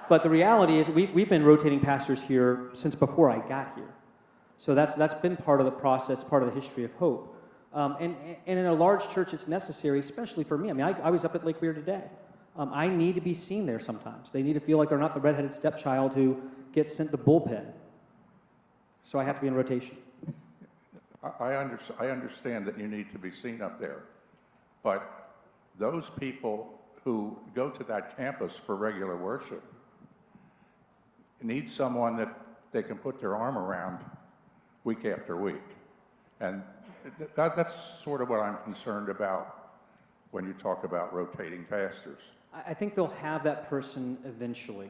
But the reality is we've been rotating pastors here since before I got here. So that's been part of the process, part of the history of Hope. And in a large church, it's necessary, especially for me. I mean, I was up at Lake Weir today. I need to be seen there sometimes. They need to feel like they're not the redheaded stepchild who gets sent the bullpen. So I have to be in rotation. I understand that you need to be seen up there, but those people who go to that campus for regular worship need someone that they can put their arm around week after week. And that's sort of what I'm concerned about when you talk about rotating pastors. I think they'll have that person eventually.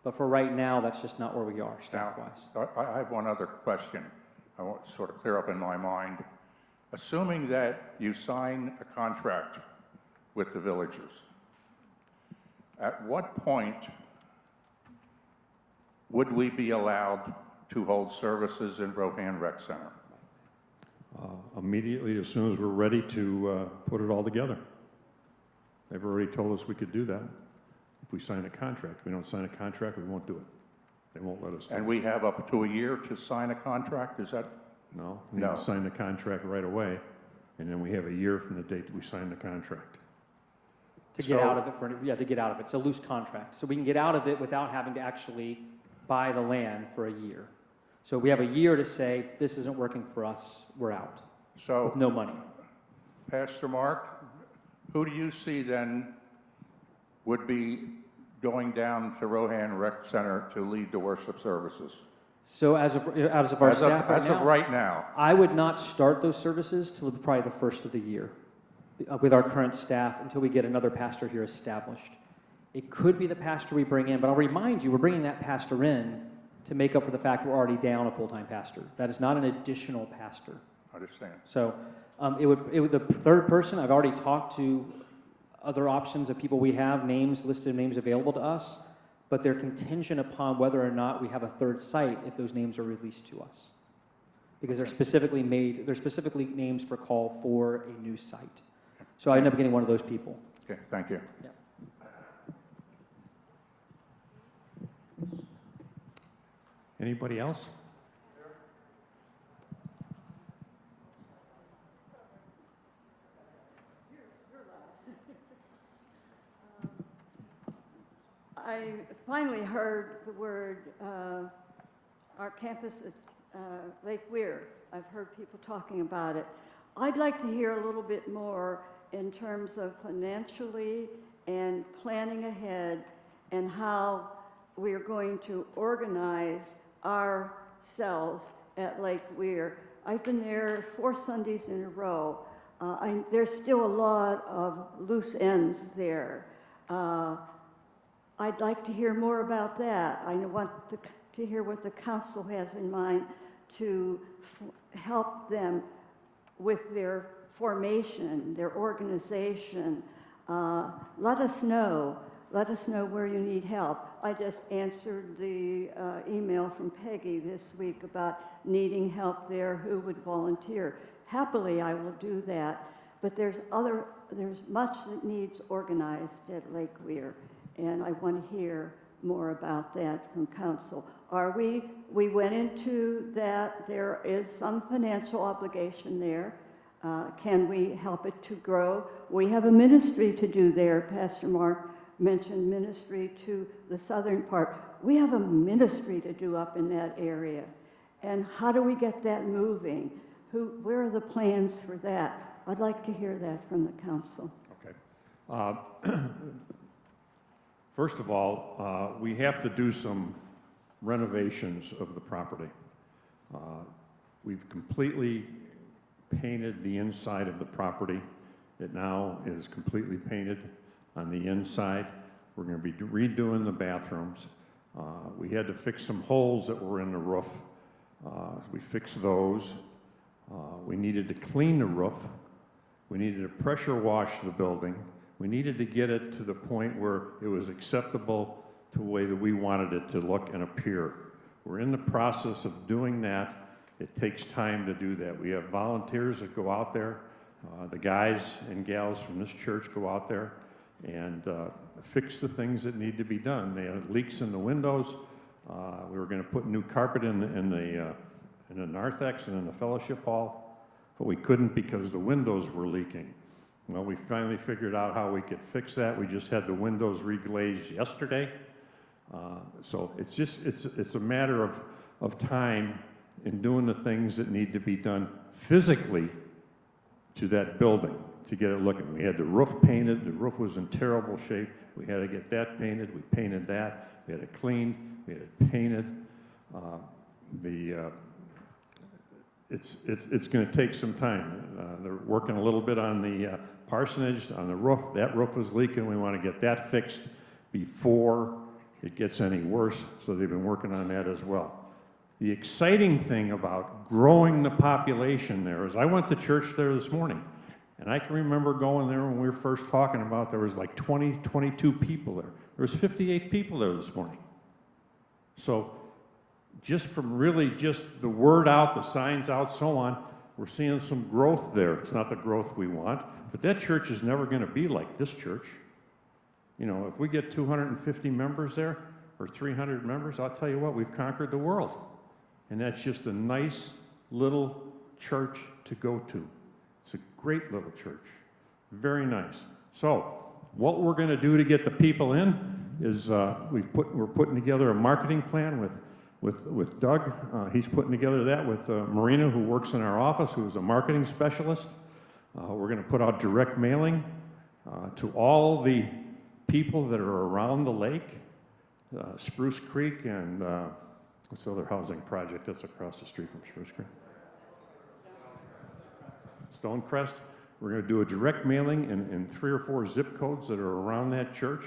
But for right now, that's just not where we are, staff-wise. I have one other question I want to sort of clear up in my mind. Assuming that you sign a contract with the villagers, at what point would we be allowed to hold services in Rohan Rec Center? Immediately, as soon as we're ready to put it all together. They've already told us we could do that if we sign a contract. If we don't sign a contract, we won't do it. They won't let us do it. And we have up to a year to sign a contract? Is that? No, we need to sign the contract right away, and then we have a year from the date that we sign the contract. To get out of it, to get out of it. It's a loose contract. So we can get out of it without having to actually buy the land for a year. So we have a year to say, this isn't working for us, we're out. So, with no money. Pastor Mark, who do you see then would be going down to Rohan Rec Center to lead the worship services? So as of our staff as of right now, I would not start those services till probably the first of the year with our current staff until we get another pastor here established. It could be the pastor we bring in, but I'll remind you, we're bringing that pastor in to make up for the fact we're already down a full-time pastor. That is not an additional pastor. I understand. So it would the third person, I've already talked to other options of people we have, listed names available to us, but they're contingent upon whether or not we have a third site if those names are released to us. Because they're specifically names for call for a new site. So I end up getting one of those people. Okay, thank you. Yeah. Anybody else? I finally heard the word, our campus at Lake Weir. I've heard people talking about it. I'd like to hear a little bit more in terms of financially and planning ahead and how we are going to organize ourselves at Lake Weir. I've been there 4 Sundays in a row. There's still a lot of loose ends there. I'd like to hear more about that. I want to hear what the council has in mind to help them with their formation, their organization. Let us know. Let us know where you need help. I just answered the email from Peggy this week about needing help there, who would volunteer. Happily, I will do that. But there's much that needs organized at Lake Weir, and I want to hear more about that from council. We went into that, there is some financial obligation there. Can we help it to grow? We have a ministry to do there. Pastor Mark mentioned ministry to the southern part. We have a ministry to do up in that area. And how do we get that moving? Where are the plans for that? I'd like to hear that from the council. Okay. First of all, we have to do some renovations of the property. We've completely painted the inside of the property. It now is completely painted on the inside. We're going to be redoing the bathrooms. We had to fix some holes that were in the roof. We fixed those. We needed to clean the roof. We needed to pressure wash the building. We needed to get it to the point where it was acceptable to the way that we wanted it to look and appear. We're in the process of doing that. It takes time to do that. We have volunteers that go out there. The guys and gals from this church go out there and fix the things that need to be done. They had leaks in the windows. We were going to put new carpet in in the narthex and in the fellowship hall, but we couldn't because the windows were leaking. Well, we finally figured out how we could fix that. We just had the windows reglazed yesterday. So it's a matter of time in doing the things that need to be done physically to that building to get it looking. We had the roof painted. The roof was in terrible shape. We had to get that painted. We painted that. We had it cleaned. We had it painted. It's going to take some time. They're working a little bit on the parsonage, on the roof. That roof was leaking. We want to get that fixed before it gets any worse. So they've been working on that as well. The exciting thing about growing the population there is I went to church there this morning, and I can remember going there when we were first talking about there was like 20, 22 people there. There was 58 people there this morning. So just from really just the word out, the signs out, so on, we're seeing some growth there. It's not the growth we want, but that church is never going to be like this church. You know, if we get 250 members there, or 300 members, I'll tell you what, we've conquered the world. And that's just a nice little church to go to. It's a great little church. Very nice. So, what we're going to do to get the people in is we're putting together a marketing plan with Doug. He's putting together that with Marina, who works in our office, who is a marketing specialist. We're going to put out direct mailing to all the people that are around the lake, Spruce Creek and what's the other housing project that's across the street from Spruce Creek? Stonecrest. We're going to do a direct mailing in 3 or 4 zip codes that are around that church,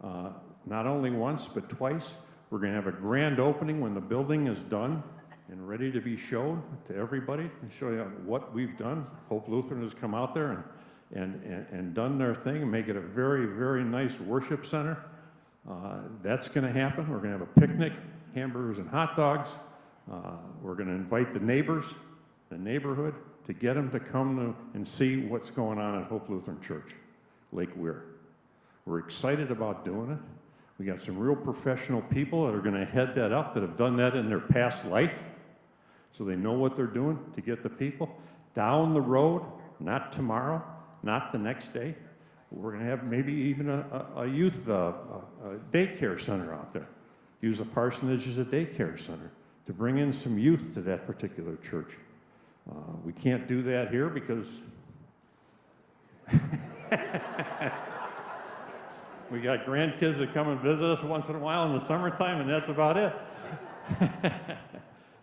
not only once, but twice. We're going to have a grand opening when the building is done and ready to be shown to everybody and show you what we've done. Hope Lutheran has come out there and done their thing and make it a very, very nice worship center. That's going to happen. We're going to have a picnic, hamburgers and hot dogs. We're going to invite the neighbors, the neighborhood, to get them to come and see what's going on at Hope Lutheran Church, Lake Weir. We're excited about doing it. We got some real professional people that are going to head that up, that have done that in their past life, so they know what they're doing to get the people. Down the road, not tomorrow, not the next day, we're going to have maybe even a youth daycare center out there. Use the parsonage as a daycare center to bring in some youth to that particular church. We can't do that here because we got grandkids that come and visit us once in a while in the summertime, and that's about it.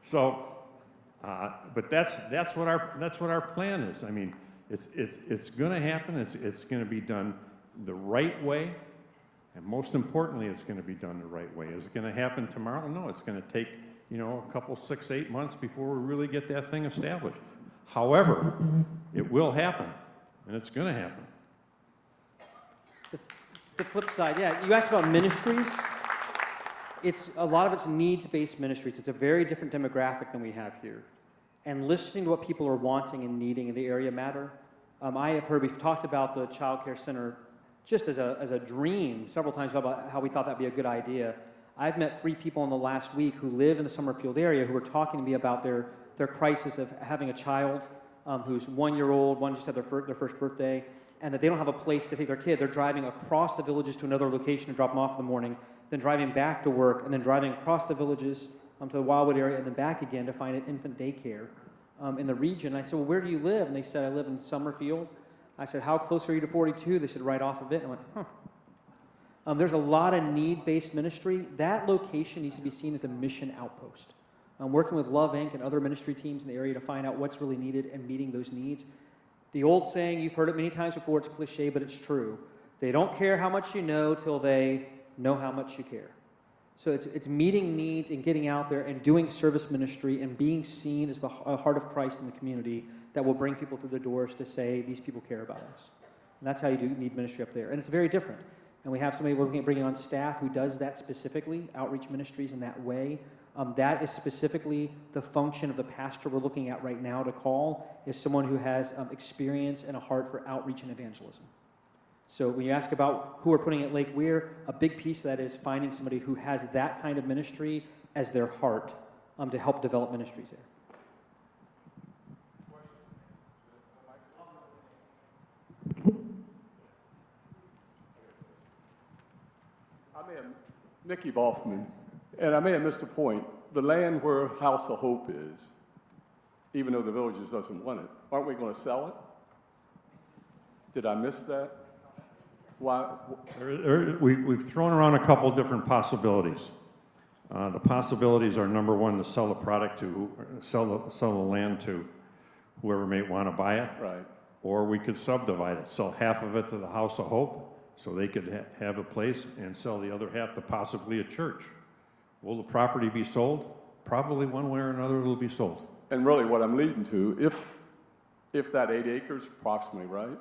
So, but that's what our plan is. I mean, it's going to happen. It's going to be done the right way, and most importantly, it's going to be done the right way. Is it going to happen tomorrow? No, it's going to take a couple 6, 8 months before we really get that thing established. However, it will happen, and it's going to happen. The flip side, yeah, you asked about ministries. A lot of it's needs-based ministries. It's a very different demographic than we have here. And listening to what people are wanting and needing in the area matter. I have heard, we've talked about the child care center just as a dream several times about how we thought that'd be a good idea. I've met 3 people in the last week who live in the Summerfield area who were talking to me about their crisis of having a child who's 1-year-old, one just had their first birthday, and that they don't have a place to take their kid. They're driving across the villages to another location to drop them off in the morning, then driving back to work, and then driving across the villages to the Wildwood area, and then back again to find an infant daycare in the region. I said, well, where do you live? And they said, I live in Summerfield. I said, how close are you to 42? They said, right off of it. And I went, huh. There's a lot of need-based ministry. That location needs to be seen as a mission outpost. Working with Love Inc. and other ministry teams in the area to find out what's really needed and meeting those needs. The old saying, you've heard it many times before, it's cliche, but it's true. They don't care how much you know till they know how much you care. So it's meeting needs and getting out there and doing service ministry and being seen as the heart of Christ in the community that will bring people through the doors to say, these people care about us. And that's how you do need ministry up there. And it's very different. And we have somebody we're looking at bringing on staff who does that specifically, outreach ministries in that way. That is specifically the function of the pastor we're looking at right now to call, is someone who has experience and a heart for outreach and evangelism. So when you ask about who we're putting at Lake Weir, a big piece of that is finding somebody who has that kind of ministry as their heart to help develop ministries there. Nicky Boffman, and I may have missed a point. The land where House of Hope is, even though the Villages doesn't want it, aren't we going to sell it? Did I miss that? Why? We've thrown around a couple different possibilities. The possibilities are, number one, to sell the product to, sell the land to whoever may want to buy it. Right. Or we could subdivide it, sell half of it to the House of Hope, so they could have a place, and sell the other half to possibly a church. Will the property be sold? Probably one way or another it'll be sold. And really what I'm leading to, if that 8 acres approximately, right?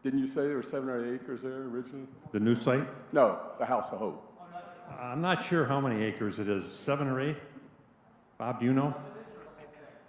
Didn't you say there were 7 or 8 acres there originally? The new site? No, the House of Hope. I'm not sure how many acres it is, 7 or 8? Bob, do you know?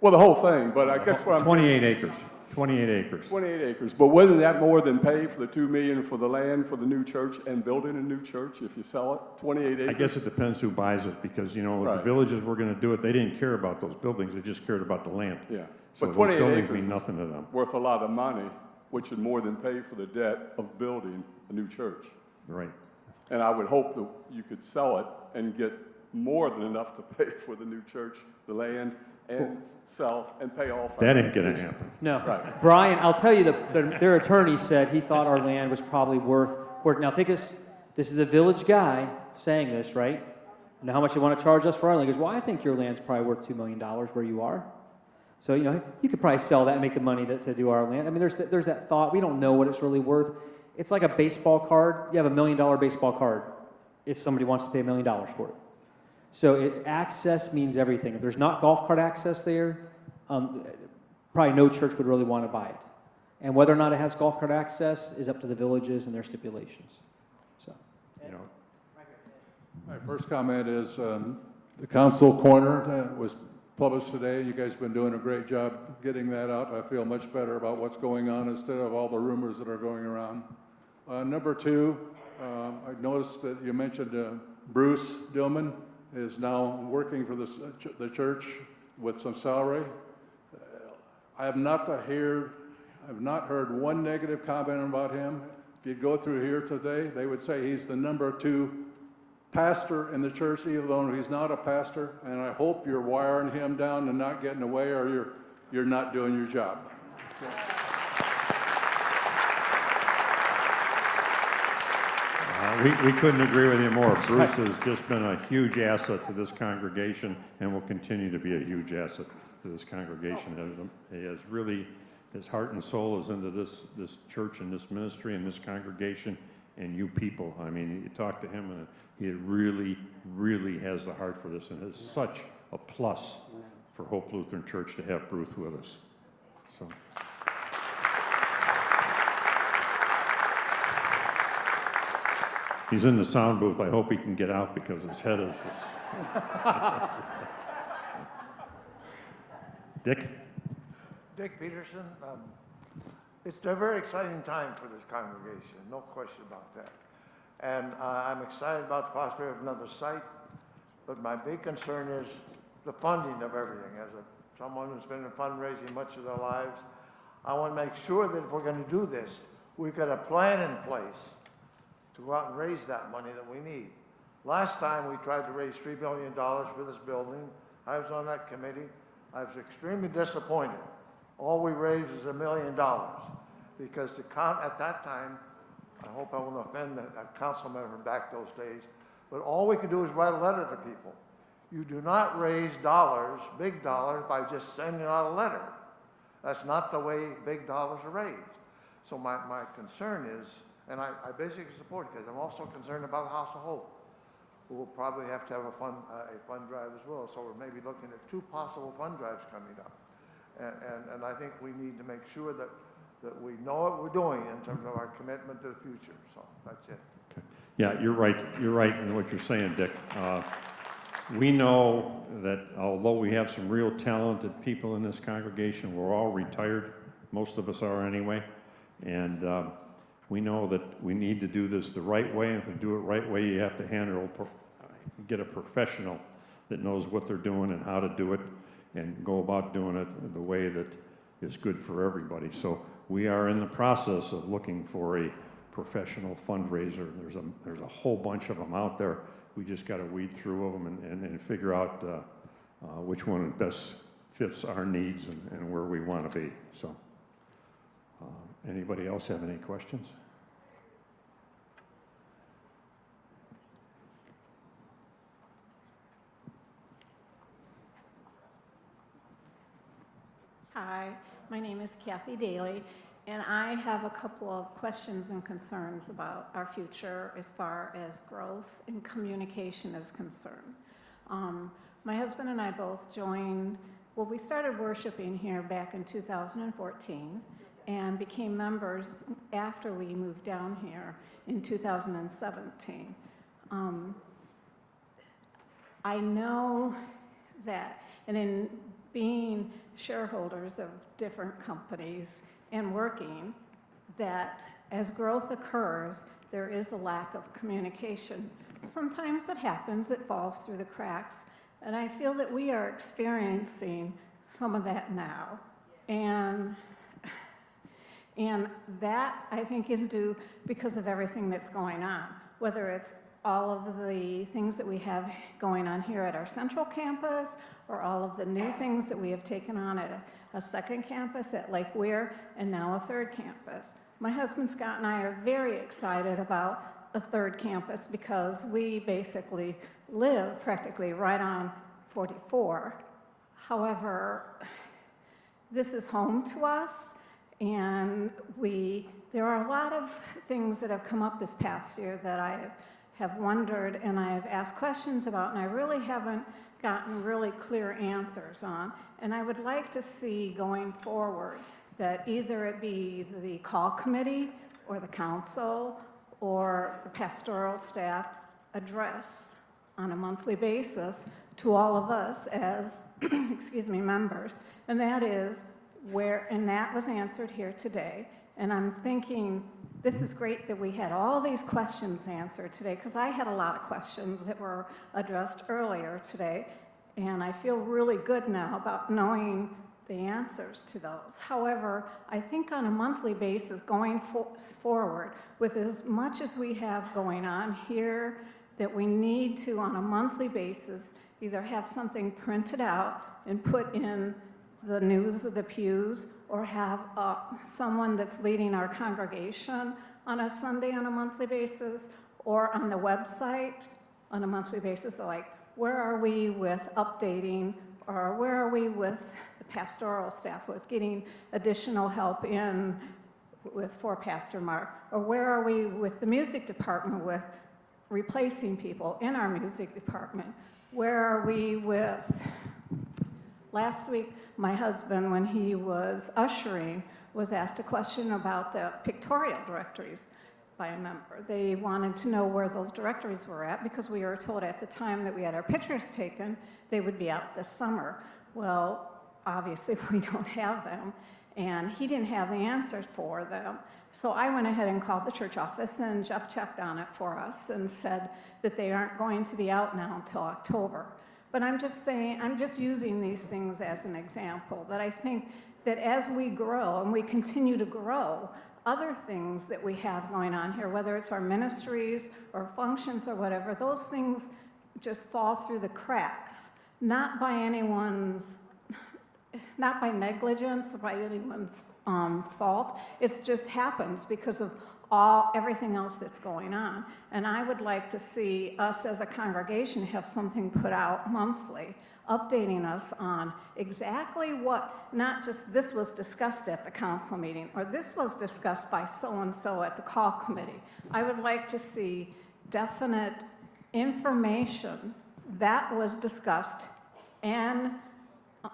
Well, the whole thing, but I guess what I'm... 28 acres. 28 acres. 28 acres, but wouldn't that more than pay for the $2 million for the land for the new church and building a new church if you sell it? 28 acres? I guess it depends who buys it, because, you know, Right. the Villages were gonna do it, they didn't care about those buildings, they just cared about the land. Yeah, So but those 28 buildings acres mean nothing to them. worth a lot of money, which would more than pay for the debt of building a new church. Right. And I would hope that you could sell it and get more than enough to pay for the new church, the land, and sell and pay off. That ain't gonna happen. No. Right. Brian, I'll tell you, their attorney said he thought our land was probably worth, now take this is a Village guy saying this, right? You know how much they want to charge us for our land? He goes, well, I think your land's probably worth $2 million where you are. So, you know, you could probably sell that and make the money to do our land. I mean, there's that thought. We don't know what it's really worth. It's like a baseball card. You have $1 million baseball card if somebody wants to pay $1 million for it. So access means everything. If there's not golf cart access there, probably no church would really want to buy it. And whether or not it has golf cart access is up to the Villages and their stipulations. So, You know, My first comment is the council corner was published today. You guys have been doing a great job getting that out. I feel much better about what's going on instead of all the rumors that are going around. Number two, I noticed that you mentioned Bruce Dillman is now working for the church with some salary. I have not heard one negative comment about him. If you go through here today, they would say he's the number 2 pastor in the church, even though he's not a pastor. And I hope you're wiring him down and not getting away, or you're not doing your job. We couldn't agree with you more. Bruce has just been a huge asset to this congregation and will continue to be a huge asset to this congregation. He has really, his heart and soul is into this church and this ministry and this congregation and you people. I mean, you talk to him and he really, really has the heart for this, and it's such a plus for Hope Lutheran Church to have Bruce with us. So. He's in the sound booth. I hope he can get out because his head is just... Dick? Dick Peterson. It's a very exciting time for this congregation, no question about that. And I'm excited about the possibility of another site, but my big concern is the funding of everything. As someone who's been in fundraising much of their lives, I want to make sure that if we're going to do this, we've got a plan in place to go out and raise that money that we need. Last time we tried to raise $3 million for this building. I was on that committee. I was extremely disappointed. All we raised was $1 million because at that time, I hope I won't offend a council member back those days, but all we could do is write a letter to people. You do not raise dollars, big dollars, by just sending out a letter. That's not the way big dollars are raised. So my concern is, and I basically support it because I'm also concerned about House of Hope, who will probably have to have a fund drive as well. So we're maybe looking at 2 possible fund drives coming up. And I think we need to make sure that we know what we're doing in terms of our commitment to the future. So that's it. Okay. Yeah, you're right. You're right in what you're saying, Dick. We know that although we have some real talented people in this congregation, we're all retired. Most of us are anyway. And we know that we need to do this the right way. And if we do it the right way, you have to get a professional that knows what they're doing and how to do it and go about doing it the way that is good for everybody. So we are in the process of looking for a professional fundraiser. There's a whole bunch of them out there. We just got to weed through them and figure out which one best fits our needs and where we want to be. So, anybody else have any questions? Hi, my name is Kathy Daly, and I have a couple of questions and concerns about our future as far as growth and communication is concerned. My husband and I both joined, well, we started worshiping here back in 2014 and became members after we moved down here in 2017. I know that, and in being shareholders of different companies and working, that as growth occurs, there is a lack of communication. Sometimes it happens, it falls through the cracks, and I feel that we are experiencing some of that now. And that, I think, is due because of everything that's going on, whether it's all of the things that we have going on here at our central campus, or all of the new things that we have taken on at a second campus at Lake Weir, and now a third campus. My husband Scott and I are very excited about a third campus because we basically live practically right on 44. However, this is home to us, and there are a lot of things that have come up this past year that I have wondered and I have asked questions about, and I really haven't gotten really clear answers on. And I would like to see going forward that either it be the call committee or the council or the pastoral staff address on a monthly basis to all of us as excuse me, members, and that is where, and that was answered here today. And I'm thinking, this is great that we had all these questions answered today, because I had a lot of questions that were addressed earlier today, and I feel really good now about knowing the answers to those. However, I think on a monthly basis going forward, with as much as we have going on here, that we need to, on a monthly basis, either have something printed out and put in the news of the pews, or have someone that's leading our congregation on a Sunday on a monthly basis, or on the website on a monthly basis, like where are we with updating, or where are we with the pastoral staff with getting additional help in for Pastor Mark, or where are we with the music department with replacing people in our music department, where are we with, last week, my husband, when he was ushering, was asked a question about the pictorial directories by a member. They wanted to know where those directories were at, because we were told at the time that we had our pictures taken, they would be out this summer. Well, obviously we don't have them, and he didn't have the answers for them. So I went ahead and called the church office, and Jeff checked on it for us and said that they aren't going to be out now until October. But I'm just saying, I'm just using these things as an example, that I think that as we grow and we continue to grow, other things that we have going on here, whether it's our ministries or functions or whatever, those things just fall through the cracks, not by negligence or by anyone's fault. It just happens because of everything else that's going on. And I would like to see us as a congregation have something put out monthly, updating us on exactly what, not just this was discussed at the council meeting, or this was discussed by so-and-so at the call committee. I would like to see definite information that was discussed and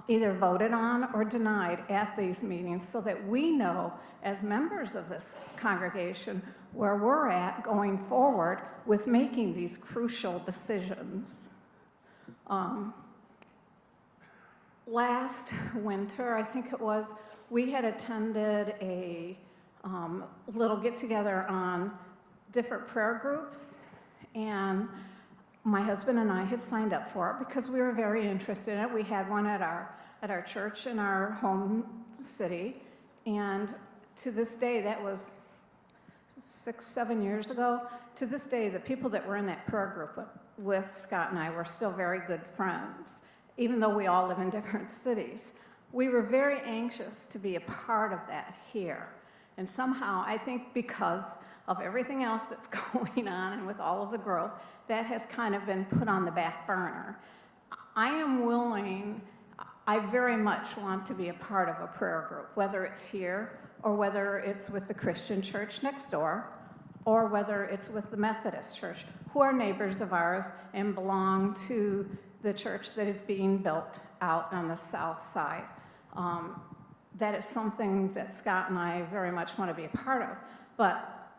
either voted on or denied at these meetings, so that we know as members of this congregation where we're at going forward with making these crucial decisions. Last winter, I think it was, we had attended a little get-together on different prayer groups, and my husband and I had signed up for it because we were very interested in it. We had one at our church in our home city, and to this day, that was 6, 7 years ago. To this day, the people that were in that prayer group with Scott and I were still very good friends, even though we all live in different cities. We were very anxious to be a part of that here. And somehow, I think because of everything else that's going on and with all of the growth, that has kind of been put on the back burner. I am willing, I very much want to be a part of a prayer group, whether it's here or whether it's with the Christian church next door, or whether it's with the Methodist church, who are neighbors of ours and belong to the church that is being built out on the south side. That is something that Scott and I very much want to be a part of. But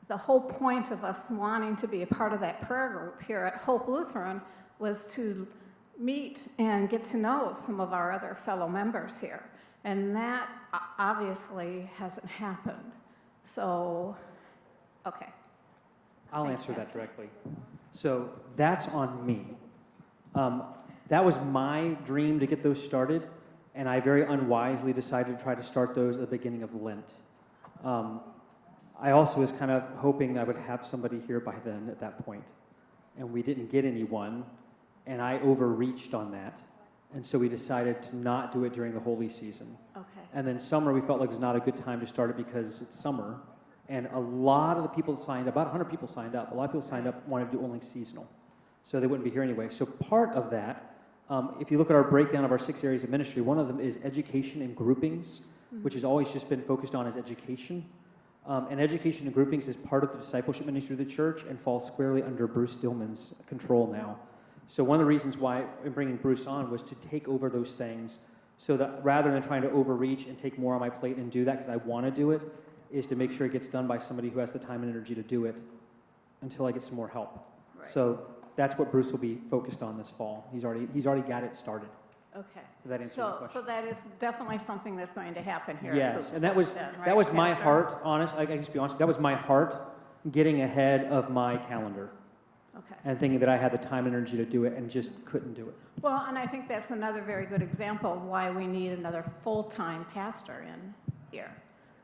the whole point of us wanting to be a part of that prayer group here at Hope Lutheran was to meet and get to know some of our other fellow members here. And that obviously hasn't happened. So, okay. I'll answer that directly. So that's on me. That was my dream to get those started, and I very unwisely decided to try to start those at the beginning of Lent. I also was kind of hoping I would have somebody here by then at that point, and we didn't get anyone, and I overreached on that, and so we decided to not do it during the holy season. Okay. And then summer, we felt like it was not a good time to start it because it's summer, and a lot of the people signed up, about 100 people signed up, a lot of people signed up wanted to do only seasonal, so they wouldn't be here anyway. So part of that, if you look at our breakdown of our 6 areas of ministry, one of them is education and groupings, which has always just been focused on as education. And education and groupings is part of the discipleship ministry of the church and falls squarely under Bruce Dillman's control now. So one of the reasons why I'm bringing Bruce on was to take over those things, so that rather than trying to overreach and take more on my plate and do that because I want to do it, is to make sure it gets done by somebody who has the time and energy to do it until I get some more help. Right. So that's what Bruce will be focused on this fall. He's already got it started. Okay. Does that answer your question? So that is definitely something that's going to happen here. Yes, and that was then, right, that was my Pastor? heart. Honest, I can just be honest. That was my heart, getting ahead of my calendar, Okay. and thinking that I had the time and energy to do it, and just couldn't do it. Well, and I think that's another very good example of why we need another full-time pastor in here.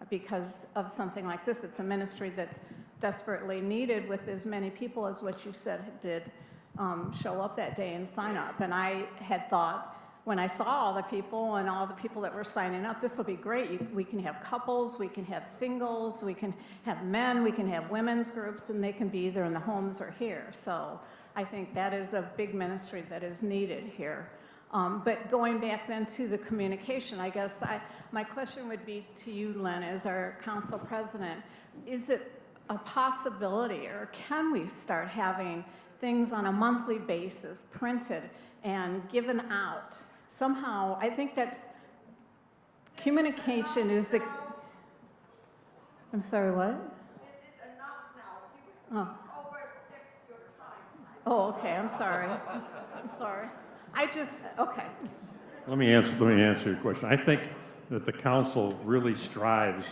Because of something like this, it's a ministry that's desperately needed with as many people as what you said did show up that day and sign up. And I had thought, when I saw all the people and all the people that were signing up, this will be great. We can have couples, we can have singles, we can have men, we can have women's groups, and they can be either in the homes or here. So I think that is a big ministry that is needed here. But going back then to the communication, I guess my question would be to you, Lynn, as our council president. Is it a possibility, or can we start having things on a monthly basis printed and given out? Somehow, I think that's, communication is the, I'm sorry, what? This is enough now. Oh. Overstepped your time. Oh, okay, I'm sorry. I'm sorry. Okay. Let me answer your question. I think that the council really strives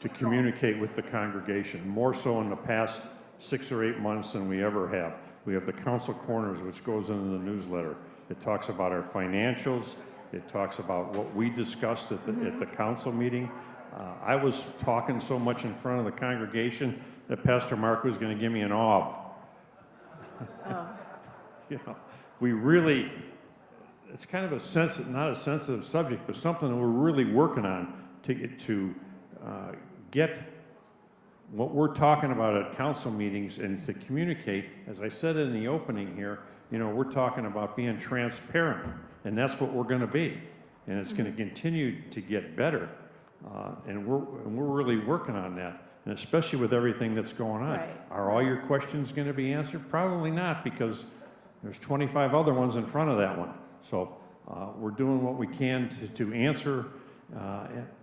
to communicate with the congregation, more so in the past 6 or 8 months than we ever have. We have the Council Corners, which goes into the newsletter. It talks about our financials. It talks about what we discussed at the council meeting. I was talking so much in front of the congregation that Pastor Mark was going to give me an awe. Oh. You know, we really, it's kind of not a sensitive subject, but something that we're really working on to get what we're talking about at council meetings and to communicate. As I said in the opening here, you know, we're talking about being transparent, and that's what we're going to be, and it's going to continue to get better, and we're really working on that, and especially with everything that's going on. Right. Are all your questions going to be answered? Probably not, because there's 25 other ones in front of that one. So we're doing what we can to answer.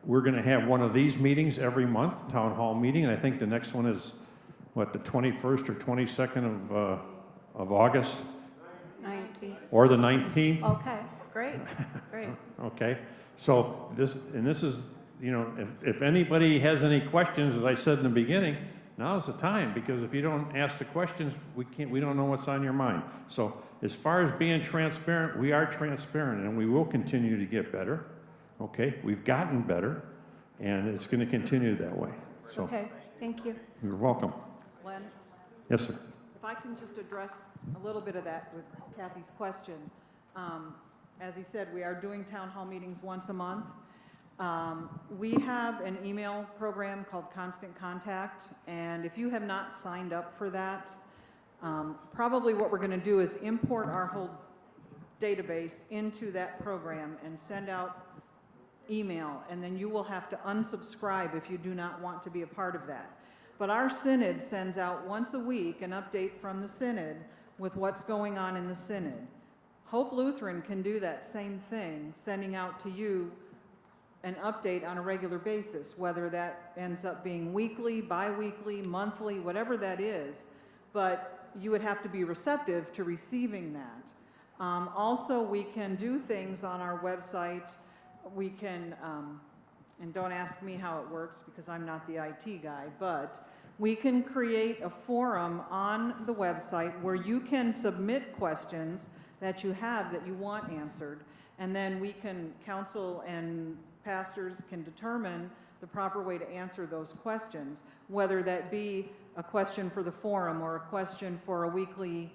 We're going to have one of these meetings every month, town hall meeting, and I think the next one is, what, the 21st or 22nd of August? 19th. Or the 19th? Okay, great. Okay, so this is, you know, if anybody has any questions, as I said in the beginning, now's the time, because if you don't ask the questions, we don't know what's on your mind. So as far as being transparent, we are transparent, and we will continue to get better. Okay, we've gotten better, and it's going to continue that way. So. Okay, Thank you. You're welcome. Len, Yes, sir. if I can just address a little bit of that with Kathy's question. As he said, we are doing town hall meetings once a month. We have an email program called Constant Contact, and if you have not signed up for that, probably what we're going to do is import our whole database into that program and send out email, and then you will have to unsubscribe if you do not want to be a part of that. But our synod sends out once a week an update from the synod with what's going on in the synod. Hope Lutheran can do that same thing, sending out to you an update on a regular basis, whether that ends up being weekly, bi-weekly, monthly, whatever that is. But you would have to be receptive to receiving that. Also, we can do things on our website. We can, and don't ask me how it works because I'm not the IT guy, but we can create a forum on the website where you can submit questions that you have that you want answered, and then we can, council and pastors can determine the proper way to answer those questions, whether that be a question for the forum or a question for a weekly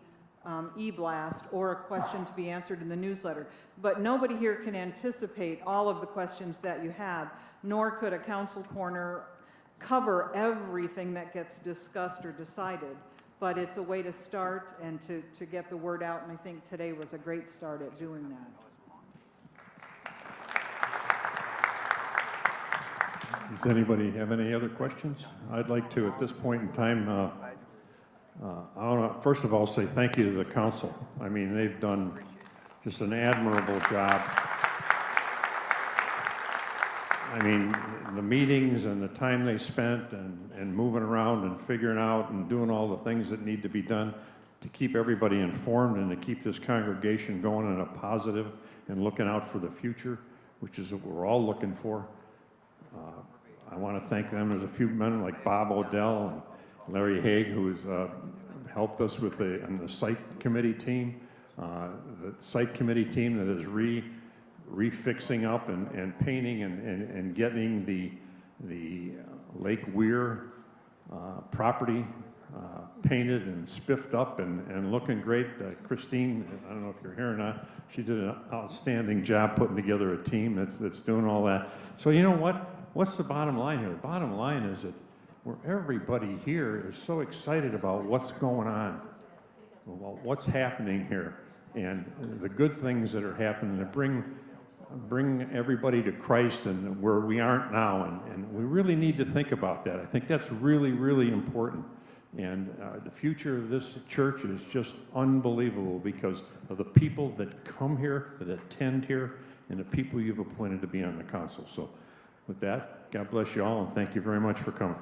e-blast or a question to be answered in the newsletter. But nobody here can anticipate all of the questions that you have, nor could a council corner cover everything that gets discussed or decided. But it's a way to start and to get the word out, and I think today was a great start at doing that. Does anybody have any other questions? I'd like to, at this point in time, I want to first of all say thank you to the council. I mean, they've done just an admirable job. I mean, the meetings and the time they spent and moving around and figuring out and doing all the things that need to be done to keep everybody informed and to keep this congregation going in a positive and looking out for the future, which is what we're all looking for. I want to thank them. There's a few men like Bob Odell and Larry Haig, who's helped us with the site committee team. The site committee team that is refixing up and painting and getting the Lake Weir property painted and spiffed up and looking great. Christine, I don't know if you're here or not, she did an outstanding job putting together a team that's doing all that. So you know what? What's the bottom line here? The bottom line is that everybody here is so excited about what's going on, what's happening here, and the good things that are happening to bring everybody to Christ and where we aren't now, and we really need to think about that. I think that's really, really important. And the future of this church is just unbelievable because of the people that come here, that attend here, and the people you've appointed to be on the council. So with that, God bless you all, and thank you very much for coming.